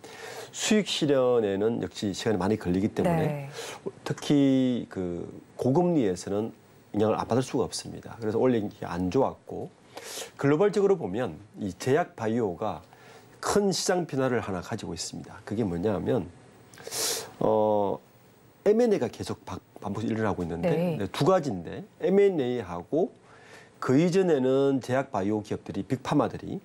수익 실현에는 역시 시간이 많이 걸리기 때문에 네. 특히 그 고금리에서는 영향을 안 받을 수가 없습니다. 그래서 원래 안 좋았고 글로벌적으로 보면 이 제약 바이오가 큰 시장 변화를 하나 가지고 있습니다. 그게 뭐냐면 M&A가 계속 반복 일어나고 있는데 네. 두 가지인데 M&A하고 그 이전에는 제약 바이오 기업들이 빅파마들이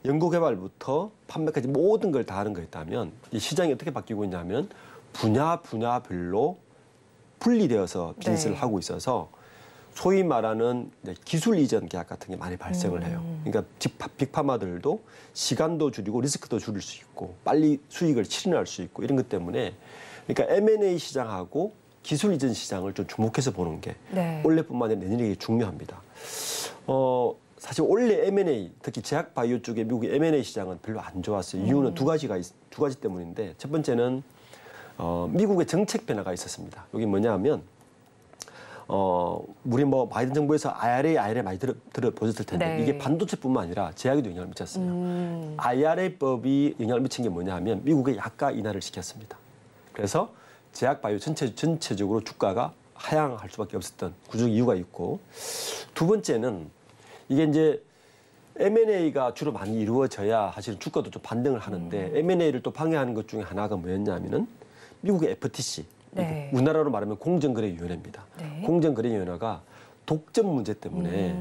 연구개발부터 판매까지 모든 걸 다 하는 거 있다면 이 시장이 어떻게 바뀌고 있냐면 분야별로 분리되어서 비즈니스를 네. 하고 있어서 소위 말하는 기술 이전 계약 같은 게 많이 발생을 해요. 그러니까 빅파마들도 시간도 줄이고 리스크도 줄일 수 있고 빨리 수익을 실현할 수 있고 이런 것 때문에 그러니까 M&A 시장하고 기술 이전 시장을 좀 주목해서 보는 게 네. 올해뿐만 아니라 내년에 중요합니다. 사실 올해 M&A 특히 제약 바이오 쪽의 미국의 M&A 시장은 별로 안 좋았어요. 이유는 두 가지 때문인데 첫 번째는 미국의 정책 변화가 있었습니다. 여기 뭐냐하면 우리 뭐 바이든 정부에서 IRA 많이 들어보셨을 텐데 네. 이게 반도체뿐만 아니라 제약에도 영향을 미쳤어요. IRA법이 영향을 미친 게 뭐냐하면 미국의 약가 인하를 시켰습니다. 그래서 제약 바이오 전체적으로 주가가 하향할 수밖에 없었던 구조적 이유가 있고 두 번째는 이게 이제 M&A가 주로 많이 이루어져야 사실은 주가도 좀 반등을 하는데 M&A를 또 방해하는 것 중에 하나가 뭐였냐면은 미국의 FTC 네. 우리나라로 말하면 공정거래위원회입니다. 네. 공정거래위원회가 독점 문제 때문에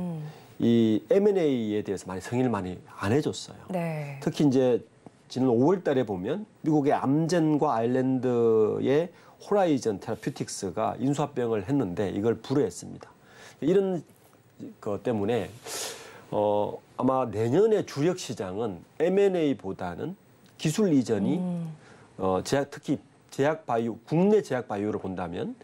이 M&A에 대해서 승인을 많이 안 해줬어요. 네. 특히 이제 지난 5월 달에 보면 미국의 암젠과 아일랜드의 호라이즌 테라퓨틱스가 인수합병을 했는데 이걸 불허했습니다. 이런 것 때문에 아마 내년의 주력 시장은 M&A보다는 기술 이전이 특히 제약 바이오, 국내 제약 바이오를 본다면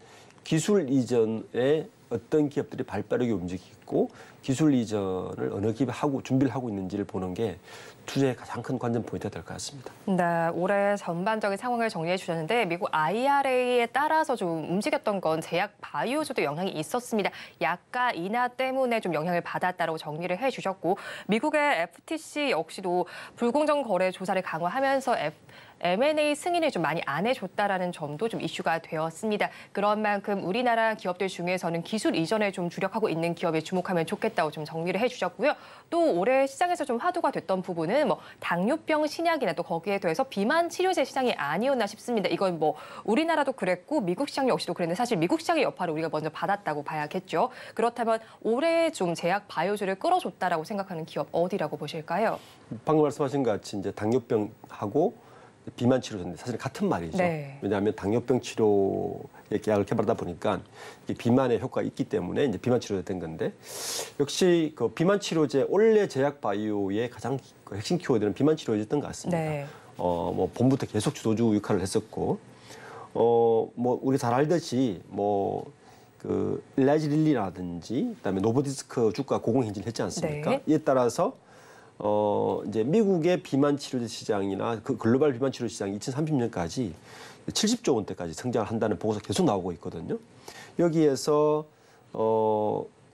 기술 이전에 어떤 기업들이 발빠르게 움직이고 기술 이전을 어느 기업이 준비를 하고 있는지를 보는 게 투자의 가장 큰 관전 포인트가 될 것 같습니다. 네, 올해 전반적인 상황을 정리해 주셨는데 미국 IRA에 따라서 좀 움직였던 건 제약 바이오주도 영향이 있었습니다. 약가 인하 때문에 좀 영향을 받았다라고 정리를 해 주셨고 미국의 FTC 역시도 불공정 거래 조사를 강화하면서 M&A 승인을 좀 많이 안 해줬다라는 점도 좀 이슈가 되었습니다. 그런 만큼 우리나라 기업들 중에서는 기술 이전에 좀 주력하고 있는 기업에 주목하면 좋겠다고 좀 정리를 해주셨고요. 또 올해 시장에서 좀 화두가 됐던 부분은 뭐 당뇨병 신약이나 또 거기에 더해서 비만 치료제 시장이 아니었나 싶습니다. 이건 뭐 우리나라도 그랬고 미국 시장 역시도 그랬는데 사실 미국 시장의 여파를 우리가 먼저 받았다고 봐야겠죠. 그렇다면 올해 좀 제약 바이오주를 끌어줬다라고 생각하는 기업 어디라고 보실까요? 방금 말씀하신 것 같이 이제 당뇨병하고 비만 치료제인데 사실 같은 말이죠. 네. 왜냐하면 당뇨병 치료의 계약을 개발하다 보니까 비만의 효과가 있기 때문에 이제 비만 치료제 된 건데 역시 그 비만 치료제 원래 제약 바이오의 가장 핵심 키워드는 비만 치료제였던 것 같습니다. 네. 뭐 봄부터 계속 주도주 역할을 했었고 뭐 우리 잘 알듯이 뭐 그 일라지 릴리라든지 그다음에 노보디스크 주가 고공행진을 했지 않습니까? 네. 이에 따라서 이제 미국의 비만 치료제 시장이나 그 글로벌 비만 치료 시장이 2030년까지 70조 원대까지 성장을 한다는 보고서 계속 나오고 있거든요. 여기에서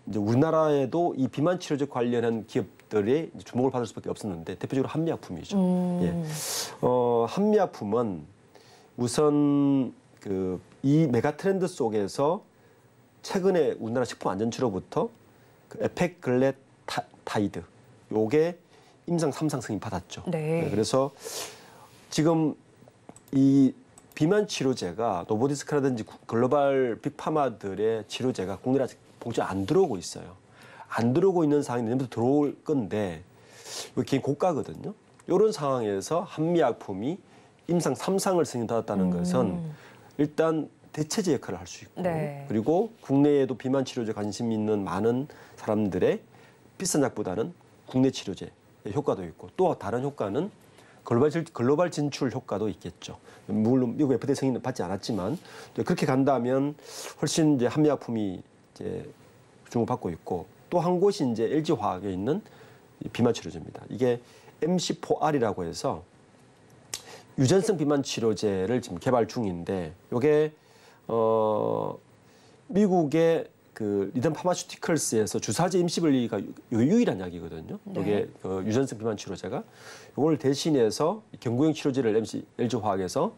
이제 우리나라에도 이 비만 치료제 관련한 기업들의 주목을 받을 수밖에 없었는데 대표적으로 한미약품이죠. 예. 한미약품은 우선 이 메가 트렌드 속에서 최근에 우리나라 식품안전처로부터 그 에펙글레타이드 요게 임상 3상 승인 받았죠. 네. 그래서 지금 이 비만 치료제가 노보디스크라든지 글로벌 빅파마들의 치료제가 국내에 아직 봉투에 안 들어오고 있어요. 안 들어오고 있는 상황이 내년부터 들어올 건데 이게 굉장히 고가거든요. 이런 상황에서 한미약품이 임상 3상을 승인받았다는 것은 일단 대체제 역할을 할 수 있고 네. 그리고 국내에도 비만 치료제 관심 있는 많은 사람들의 비싼 약보다는 국내 치료제의 효과도 있고 또 다른 효과는 글로벌 진출 효과도 있겠죠. 물론 미국 FDA 승인은 받지 않았지만 그렇게 간다면 훨씬 이제 한미약품이 이제 주목받고 있고 또 한 곳이 이제 LG화학에 있는 비만 치료제입니다. 이게 MC4R이라고 해서 유전성 비만 치료제를 지금 개발 중인데 이게 미국의 그 리던 파마슈티컬스에서 주사제 임시분리가 유일한 약이거든요. 네. 이게 그 유전성 비만 치료제가 이걸 대신해서 경구용 치료제를 LG화학에서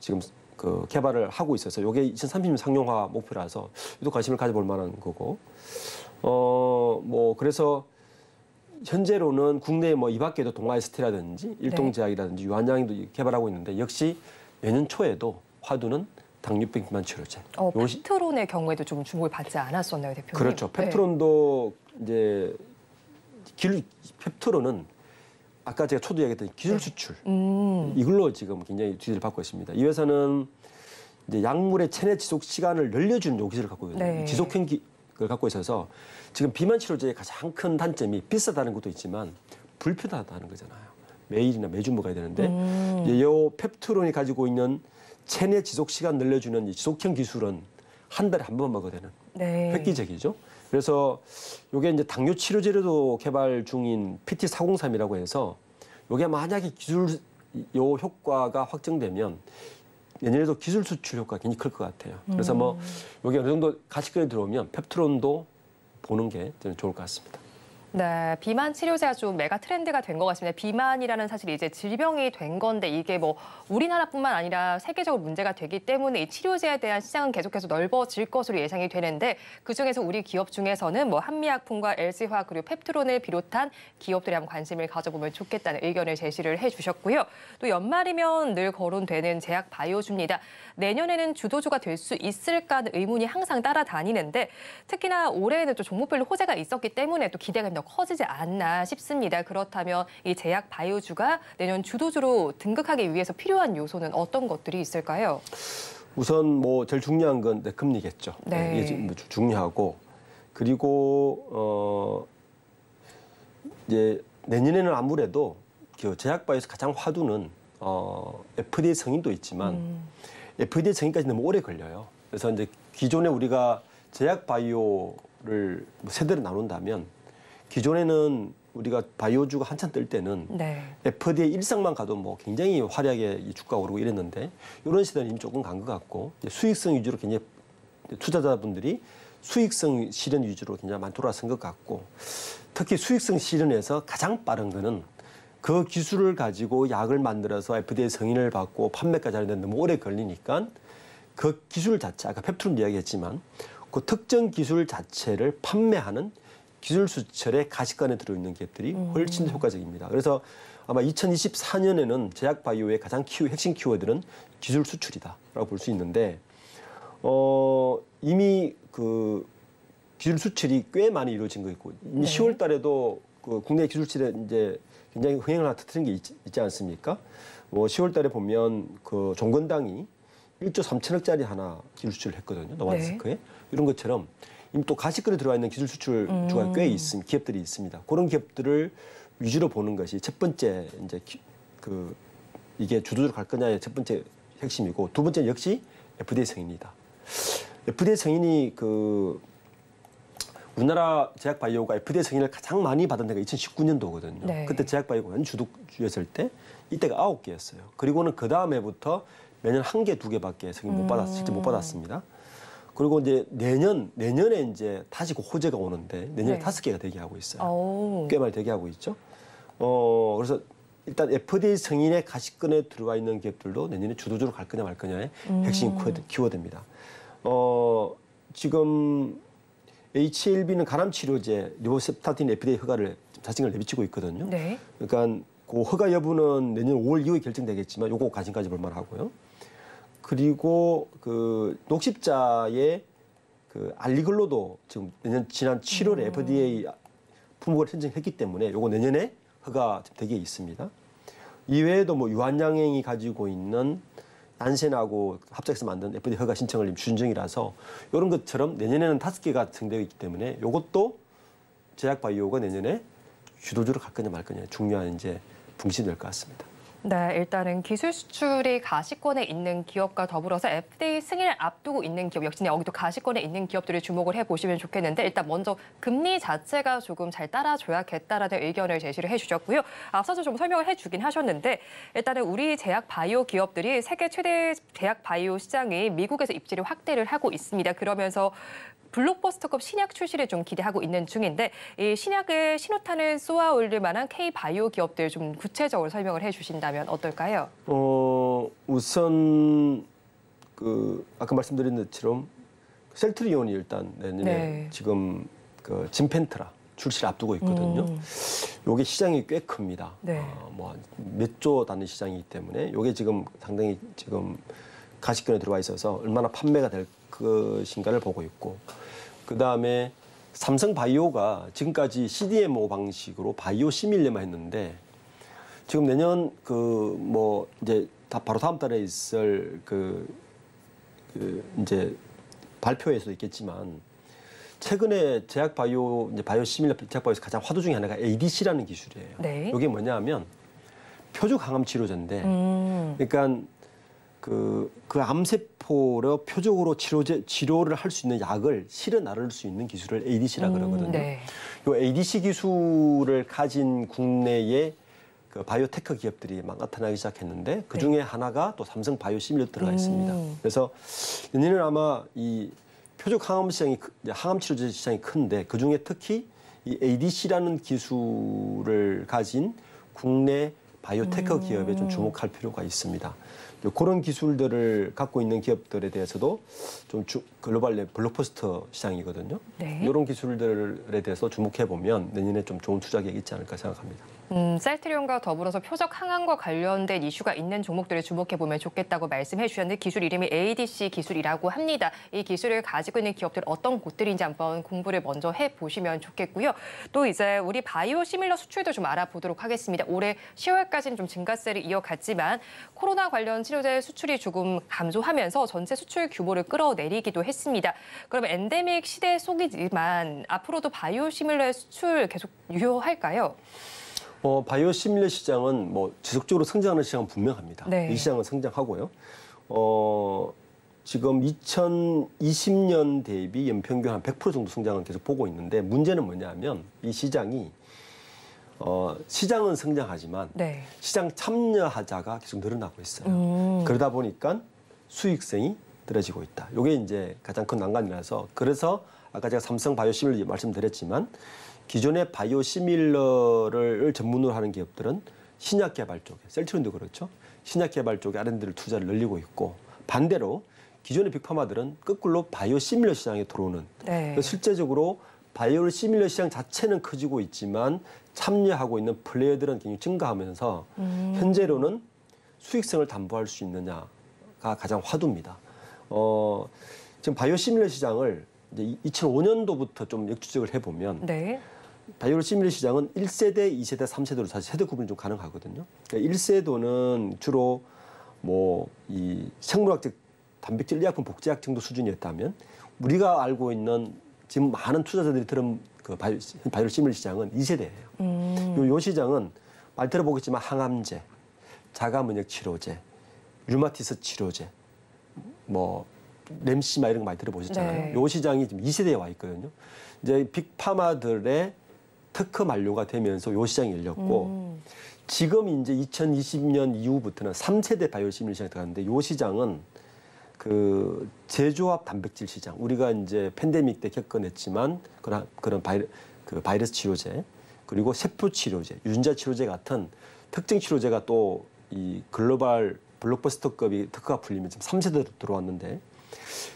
지금 그 개발을 하고 있어서 이게 2030년 상용화 목표라서 또 관심을 가져볼 만한 거고 뭐 그래서 현재로는 국내에 뭐 이 밖에도 동아에스테라든지 일동제약이라든지 유한양도 개발하고 있는데 역시 내년 초에도 화두는 당뇨병 비만 치료제. 펩트론의 경우에도 좀 주목을 받지 않았었나요, 대표님? 그렇죠. 펩트론도 이제 펩트론은 아까 제가 초도 얘기했던 기술 수출 이걸로 지금 굉장히 주의를 받고 있습니다. 이 회사는 이제 약물의 체내 지속 시간을 늘려주는 요 기술을 갖고 있거든요. 네. 지속형 을 갖고 있어서 지금 비만 치료제의 가장 큰 단점이 비싸다는 것도 있지만 불편하다는 거잖아요. 매일이나 매주 먹어야 되는데 이 펩트론이 가지고 있는 체내 지속 시간 늘려주는 이 지속형 기술은 한 달에 한 번만 먹어야 되는 네. 획기적이죠. 그래서 이게 이제 당뇨 치료제로도 개발 중인 PT403이라고 해서 이게 만약에 기술 요 효과가 확정되면 내년에도 기술 수출 효과가 굉장히 클 것 같아요. 그래서 뭐 여기 어느 정도 가시권에 들어오면 펩트론도 보는 게 저는 좋을 것 같습니다. 네, 비만 치료제가 좀 메가 트렌드가 된 것 같습니다. 비만이라는 사실 이제 질병이 된 건데 이게 뭐 우리나라뿐만 아니라 세계적으로 문제가 되기 때문에 이 치료제에 대한 시장은 계속해서 넓어질 것으로 예상이 되는데 그중에서 우리 기업 중에서는 뭐 한미약품과 LG화학 그리고 펩트론을 비롯한 기업들이 한번 관심을 가져보면 좋겠다는 의견을 제시를 해주셨고요. 또 연말이면 늘 거론되는 제약 바이오주입니다. 내년에는 주도주가 될 수 있을까 하는 의문이 항상 따라다니는데 특히나 올해에는 또 종목별로 호재가 있었기 때문에 또 기대감이 더 커지지 않나 싶습니다. 그렇다면 이 제약 바이오주가 내년 주도주로 등극하기 위해서 필요한 요소는 어떤 것들이 있을까요? 우선 뭐 제일 중요한 건 금리겠죠. 네. 이게 중요하고 그리고 이제 내년에는 아무래도 그 제약 바이오에서 가장 화두는 FDA 승인도 있지만 FDA 승인까지 너무 오래 걸려요. 그래서 이제 기존에 우리가 제약 바이오를 세대로 나눈다면 기존에는 우리가 바이오주가 한참 뜰 때는 네. FDA 일상만 가도 뭐 굉장히 화려하게 주가가 오르고 이랬는데 이런 시대는 이미 조금 간 것 같고 수익성 위주로 굉장히 투자자분들이 수익성 실현 위주로 굉장히 많이 돌아선 것 같고 특히 수익성 실현에서 가장 빠른 거는 그 기술을 가지고 약을 만들어서 FDA 승인을 받고 판매까지 하는데 너무 오래 걸리니까 그 기술 자체 아까 펩트론 이야기했지만 그 특정 기술 자체를 판매하는 기술 수출의 가시권에 들어있는 기업들이 훨씬 효과적입니다. 그래서 아마 2024년에는 제약 바이오의 가장 핵심 키워드는 기술 수출이다라고 볼 수 있는데 이미 그 기술 수출이 꽤 많이 이루어진 거 있고 이미 10월 달에도 그 국내 기술 수출에 이제 굉장히 흥행을 하나 터뜨린 게 있지 않습니까? 뭐 10월 달에 보면 그 종건당이 1조 3천억짜리 하나 기술 수출을 했거든요. 노바디스크에. 이런 것처럼 이미 또 가시권에 들어와 있는 기술 수출주가 꽤 있습니다. 기업들이 있습니다. 그런 기업들을 위주로 보는 것이 첫 번째 이제 이게 주도주로 갈 거냐의 첫 번째 핵심이고 두 번째는 역시 FDA 승인이다. FDA 승인이 우리나라 제약바이오가 FDA 승인을 가장 많이 받은 해가 2019년도거든요. 네. 그때 제약바이오가 주도주였을 때 이때가 9개였어요. 그리고는 그 다음 해부터 매년 1개, 2개밖에 승인 실제 못 받았습니다. 그리고 이제 내년에 이제 다시 그 호재가 오는데 내년에 네. 5개가 대기하고 있어요. 오. 꽤 많이 대기하고 있죠. 그래서 일단 FDA 승인의 가시권에 들어와 있는 기업들도 내년에 주도주로 갈 거냐 말 거냐의 핵심 키워드입니다. 지금 HLB는 간암 치료제 리보셉타틴 FDA 허가를 자신을 내비치고 있거든요. 네. 그러니까 그 허가 여부는 내년 5월 이후에 결정되겠지만 요거 관심까지 볼 만하고요. 그리고 그 녹십자의 그 알리글로도 지금 지난 7월에 FDA 품목을 선정했기 때문에 요거 내년에 허가 대기에 있습니다. 이외에도 뭐 유한양행이 가지고 있는 난센하고 합작해서 만든 FDA 허가 신청을 추진 중이라서 이런 것처럼 내년에는 5개가 선정되어 있기 때문에 이것도 제약바이오가 내년에 주도주로 갈 거냐 말 거냐 중요한 이제 분기점이 될 것 같습니다. 네, 일단은 기술 수출이 가시권에 있는 기업과 더불어서 FDA 승인을 앞두고 있는 기업, 역시 여기도 가시권에 있는 기업들을 주목을 해보시면 좋겠는데 일단 먼저 금리 자체가 조금 잘 따라줘야겠다라는 의견을 제시를 해주셨고요. 앞서서 좀 설명을 해주긴 하셨는데 일단은 우리 제약 바이오 기업들이 세계 최대 제약 바이오 시장이 미국에서 입지를 확대를 하고 있습니다. 그러면서 블록버스터급 신약 출시를 좀 기대하고 있는 중인데 이 신약을 신호탄을 쏘아 올릴 만한 K-바이오 기업들 좀 구체적으로 설명을 해주신다면 어떨까요? 우선 아까 말씀드린 것처럼 셀트리온이 일단 내년에 네. 지금 그 진펜트라 출시를 앞두고 있거든요. 요게 시장이 꽤 큽니다. 네. 뭐 몇 조 단위 시장이기 때문에 요게 지금 상당히 지금 가시권에 들어와 있어서 얼마나 판매가 될 것인가를 보고 있고 그다음에 삼성바이오가 지금까지 CDMO 방식으로 바이오 시밀레만 했는데 지금 내년 뭐 이제 바로 다음 달에 있을 이제 발표에서도 있겠지만 최근에 제약바이오 이제 바이오 시밀레 제약바이오에서 가장 화두 중에 하나가 ADC라는 기술이에요. 네. 이게 뭐냐면 표적 항암 치료제인데 그러니까 그 암세포로 표적으로 치료를 할 수 있는 약을 실어 나를 수 있는 기술을 ADC라 그러거든요. 네. 이 ADC 기술을 가진 국내의 그 바이오테크 기업들이 막 나타나기 시작했는데 그 중에 하나가 또 삼성 바이오시밀러 들어가 있습니다. 그래서 내년에는 아마 이 표적 항암 시장이 항암 치료제 시장이 큰데 그 중에 특히 이 ADC라는 기술을 가진 국내 바이오테크 기업에 좀 주목할 필요가 있습니다. 그런 기술들을 갖고 있는 기업들에 대해서도 좀 글로벌 블록버스터 시장이거든요. 네. 이런 기술들에 대해서 주목해 보면 내년에 좀 좋은 투자 계획이 있지 않을까 생각합니다. 셀트리온과 더불어서 표적 항암과 관련된 이슈가 있는 종목들을 주목해보면 좋겠다고 말씀해 주셨는데 기술 이름이 ADC 기술이라고 합니다. 이 기술을 가지고 있는 기업들 어떤 곳들인지 한번 공부를 먼저 해보시면 좋겠고요. 또 이제 우리 바이오 시밀러 수출도 좀 알아보도록 하겠습니다. 올해 10월까지는 좀 증가세를 이어갔지만 코로나 관련 치료제 수출이 조금 감소하면서 전체 수출 규모를 끌어내리기도 했습니다. 그럼 엔데믹 시대 속이지만 앞으로도 바이오 시밀러의 수출 계속 유효할까요? 바이오 시밀러 시장은 뭐 지속적으로 성장하는 시장은 분명합니다. 네. 이 시장은 성장하고요. 지금 2020년 대비 연평균 한 100% 정도 성장을 계속 보고 있는데 문제는 뭐냐면 이 시장이 시장은 성장하지만 네. 시장 참여하자가 계속 늘어나고 있어요. 그러다 보니까 수익성이 떨어지고 있다. 이게 이제 가장 큰 난관이라서 그래서 아까 제가 삼성 바이오시밀러 말씀드렸지만 기존의 바이오시밀러를 전문으로 하는 기업들은 신약 개발 쪽에, 셀트리온도 그렇죠. 신약 개발 쪽에 R&D를 투자를 늘리고 있고 반대로 기존의 빅파마들은 거꾸로 바이오시밀러 시장에 들어오는 네. 실제적으로 바이오시밀러 시장 자체는 커지고 있지만 참여하고 있는 플레이어들은 굉장히 증가하면서 현재로는 수익성을 담보할 수 있느냐가 가장 화두입니다. 지금 바이오시밀러 시장을 이제 2005년도부터 좀 역추적을 해보면 네. 바이오시밀러 시장은 1세대, 2세대, 3세대로 사실 세대 구분이 좀 가능하거든요. 그러니까 1세대는 주로 뭐 이 생물학적 단백질 의약품 복제약 정도 수준이었다면 우리가 알고 있는 지금 많은 투자자들이 들은 그 바이오시밀러 시장은 2세대예요. 요 시장은 말 들어보겠지만 항암제, 자가면역 치료제, 류마티스 치료제, 뭐 램시마 이런 거 많이 들어보셨잖아요. 네. 요 시장이 지금 2세대에 와 있거든요. 이제 빅파마들의 특허 만료가 되면서 요 시장이 열렸고 지금 이제 2020년 이후부터는 3세대 바이오시밀 시장이 들어가는데 요 시장은 그 제조합 단백질 시장, 우리가 이제 팬데믹 때 겪어냈지만 그런 바이러스 치료제, 그리고 세포 치료제, 유전자 치료제 같은 특정 치료제가 또 이 글로벌 블록버스터급이 특허가 풀리면 지금 3세대로 들어왔는데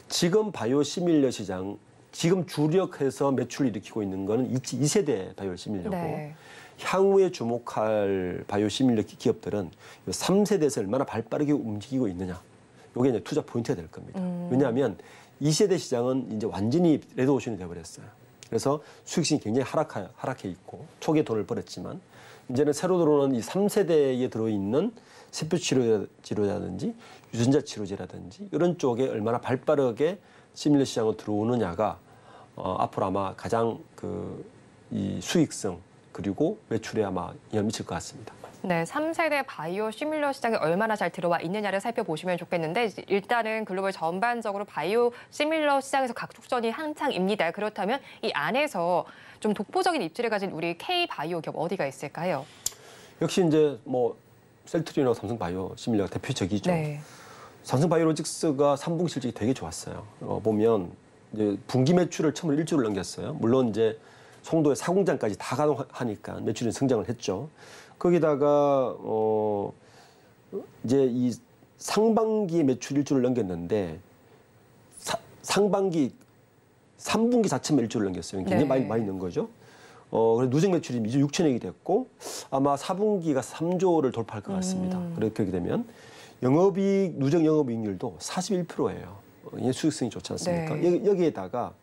지금 바이오시밀러 시장, 지금 주력해서 매출을 일으키고 있는 거는 2세대 바이오시밀러고 네. 향후에 주목할 바이오시밀러 기업들은 3세대에서 얼마나 발빠르게 움직이고 있느냐. 이게 이제 투자 포인트가 될 겁니다. 왜냐하면 2세대 시장은 이제 완전히 레드오션이 돼버렸어요. 그래서 수익성이 굉장히 하락해 있고 초기에 돈을 벌었지만 이제는 새로 들어오는 이 3세대에 들어있는 세포 치료제라든지 유전자 치료제라든지 이런 쪽에 얼마나 발빠르게 시밀러 시장으로 들어오느냐가 앞으로 아마 가장 이 수익성 그리고 매출에 아마 영향을 미칠 것 같습니다. 네, 3세대 바이오 시밀러 시장에 얼마나 잘 들어와 있느냐를 살펴보시면 좋겠는데 일단은 글로벌 전반적으로 바이오 시밀러 시장에서 각축전이 한창입니다. 그렇다면 이 안에서 좀 독보적인 입지를 가진 우리 K-바이오 기업 어디가 있을까요? 역시 이제 뭐 셀트리온하고 삼성바이오 시밀러가 대표적이죠. 네. 삼성바이오로직스가 3분기 실적이 되게 좋았어요. 보면 이제 분기 매출을 처음으로 1조를 넘겼어요. 물론 이제 송도의 사공장까지 다 가동하니까 매출이 성장을 했죠. 거기다가 이제 이 상반기 매출 1조를 넘겼는데 상반기 3분기 자체만 1조를 넘겼어요. 굉장히 네. 많이 넣은 거죠. 그래서 누적 매출이 2조 6천억이 됐고 아마 4분기가 3조를 돌파할 것 같습니다. 그렇게 되면 누적 영업이익률도 41%예요. 이게 수익성이 좋지 않습니까? 네. 여기에다가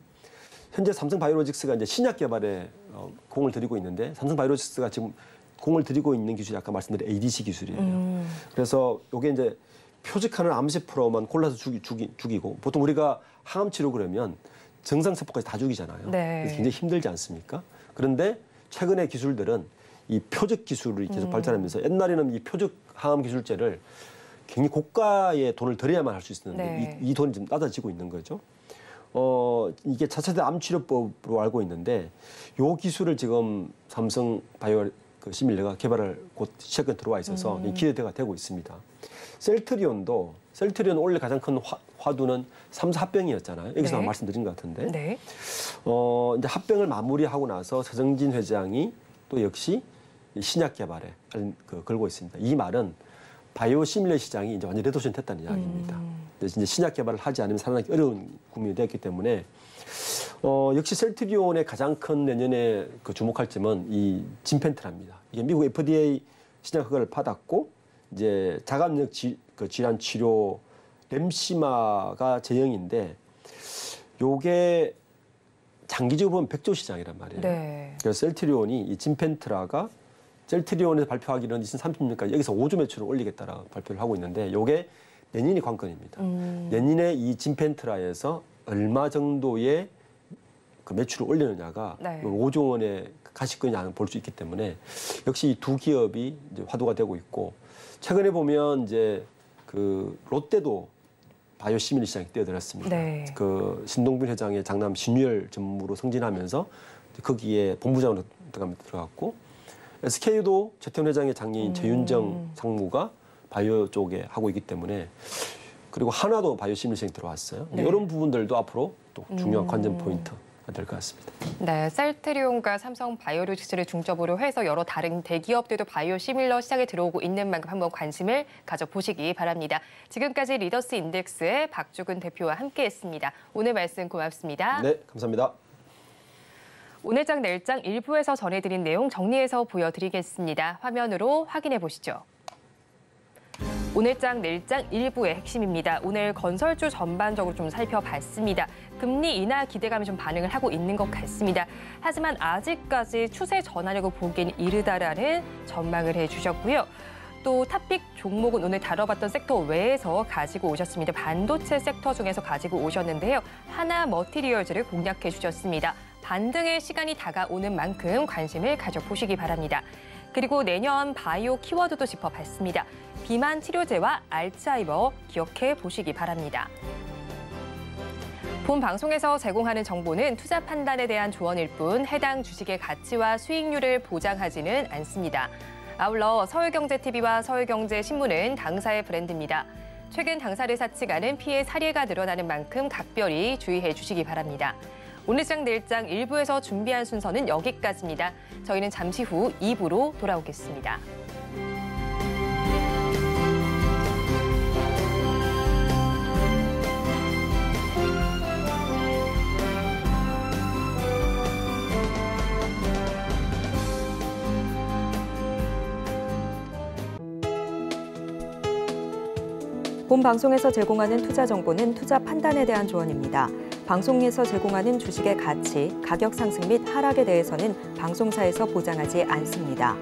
현재 삼성바이오로직스가 이제 신약 개발에 공을 들이고 있는데 삼성바이오로직스가 지금 공을 들이고 있는 기술이 아까 말씀드린 ADC 기술이에요. 그래서 이게 이제 표적하는 암세포로만 골라서 죽이고 보통 우리가 항암 치료 그러면 정상세포까지 다 죽이잖아요. 네. 그래서 굉장히 힘들지 않습니까? 그런데 최근의 기술들은 이 표적 기술이 계속 발전하면서 옛날에는 이 표적 항암 기술제를 굉장히 고가의 돈을 들여야만 할 수 있었는데 네. 이 돈이 좀 낮아지고 있는 거죠. 이게 차세대 암치료법으로 알고 있는데 요 기술을 지금 삼성바이오 시밀러가 개발을 곧 시작에 들어와 있어서 기대가 되고 있습니다. 셀트리온 원래 가장 큰 화두는 3사 합병이었잖아요. 여기서 네. 말씀드린 것 같은데 네. 이제 합병을 마무리하고 나서 서정진 회장이 또 역시 신약 개발에 걸고 있습니다. 이 말은 바이오 시밀러 시장이 이제 완전 레드오션 됐다는 이야기입니다. 이제 신약 개발을 하지 않으면 살아나기 어려운 국면이 되었기 때문에 역시 셀트리온의 가장 큰 내년에 주목할 점은 이 진펜트라입니다. 이게 미국 FDA 신약 허가를 받았고 이제 자가면역 질환 치료 램시마가 제형인데 요게 장기적으로 보면 100조 시장이란 말이에요. 네. 그래서 셀트리온이 이 진펜트라가 셀트리온에서 발표하기로는 2030년까지 여기서 5조 매출을 올리겠다라고 발표를 하고 있는데 요게 내년이 관건입니다. 내년에 이 진펜트라에서 얼마 정도의 매출을 올리느냐가 네. 5조 원의 가시권이 볼 수 있기 때문에 역시 이 두 기업이 이제 화두가 되고 있고 최근에 보면 이제 롯데도 바이오 시밀러 시장에 뛰어들었습니다. 네. 신동빈 회장의 장남 신유열 전무로 승진하면서 거기에 본부장으로 들어갔고 SK도 최태원 회장의 장녀인 최윤정 상무가 바이오 쪽에 하고 있기 때문에 그리고 하나도 바이오 시밀러 시장에 들어왔어요. 네. 이런 부분들도 앞으로 또 중요한 관전 포인트가 될 것 같습니다. 네, 셀트리온과 삼성바이오로직스를 중점으로 해서 여러 다른 대기업들도 바이오 시밀러 시장에 들어오고 있는 만큼 한번 관심을 가져보시기 바랍니다. 지금까지 리더스 인덱스의 박주근 대표와 함께했습니다. 오늘 말씀 고맙습니다. 네, 감사합니다. 오늘장 내일장 일부에서 전해드린 내용 정리해서 보여드리겠습니다. 화면으로 확인해 보시죠. 오늘장 내일장 일부의 핵심입니다. 오늘 건설주 전반적으로 좀 살펴봤습니다. 금리 인하 기대감이 좀 반응을 하고 있는 것 같습니다. 하지만 아직까지 추세 전환력을 보기엔 이르다라는 전망을 해주셨고요. 또 탑픽 종목은 오늘 다뤄봤던 섹터 외에서 가지고 오셨습니다. 반도체 섹터 중에서 가지고 오셨는데요. 하나 머티리얼즈를 공략해 주셨습니다. 반등의 시간이 다가오는 만큼 관심을 가져보시기 바랍니다. 그리고 내년 바이오 키워드도 짚어봤습니다. 비만 치료제와 알츠하이머 기억해 보시기 바랍니다. 본 방송에서 제공하는 정보는 투자 판단에 대한 조언일 뿐 해당 주식의 가치와 수익률을 보장하지는 않습니다. 아울러 서울경제TV와 서울경제신문은 당사의 브랜드입니다. 최근 당사를 사측하는 피해 사례가 늘어나는 만큼 각별히 주의해 주시기 바랍니다. 오늘장 내일장 1부에서 준비한 순서는 여기까지입니다. 저희는 잠시 후 2부로 돌아오겠습니다. 본 방송에서 제공하는 투자 정보는 투자 판단에 대한 조언입니다. 방송에서 제공하는 주식의 가치, 가격 상승 및 하락에 대해서는 방송사에서 보장하지 않습니다.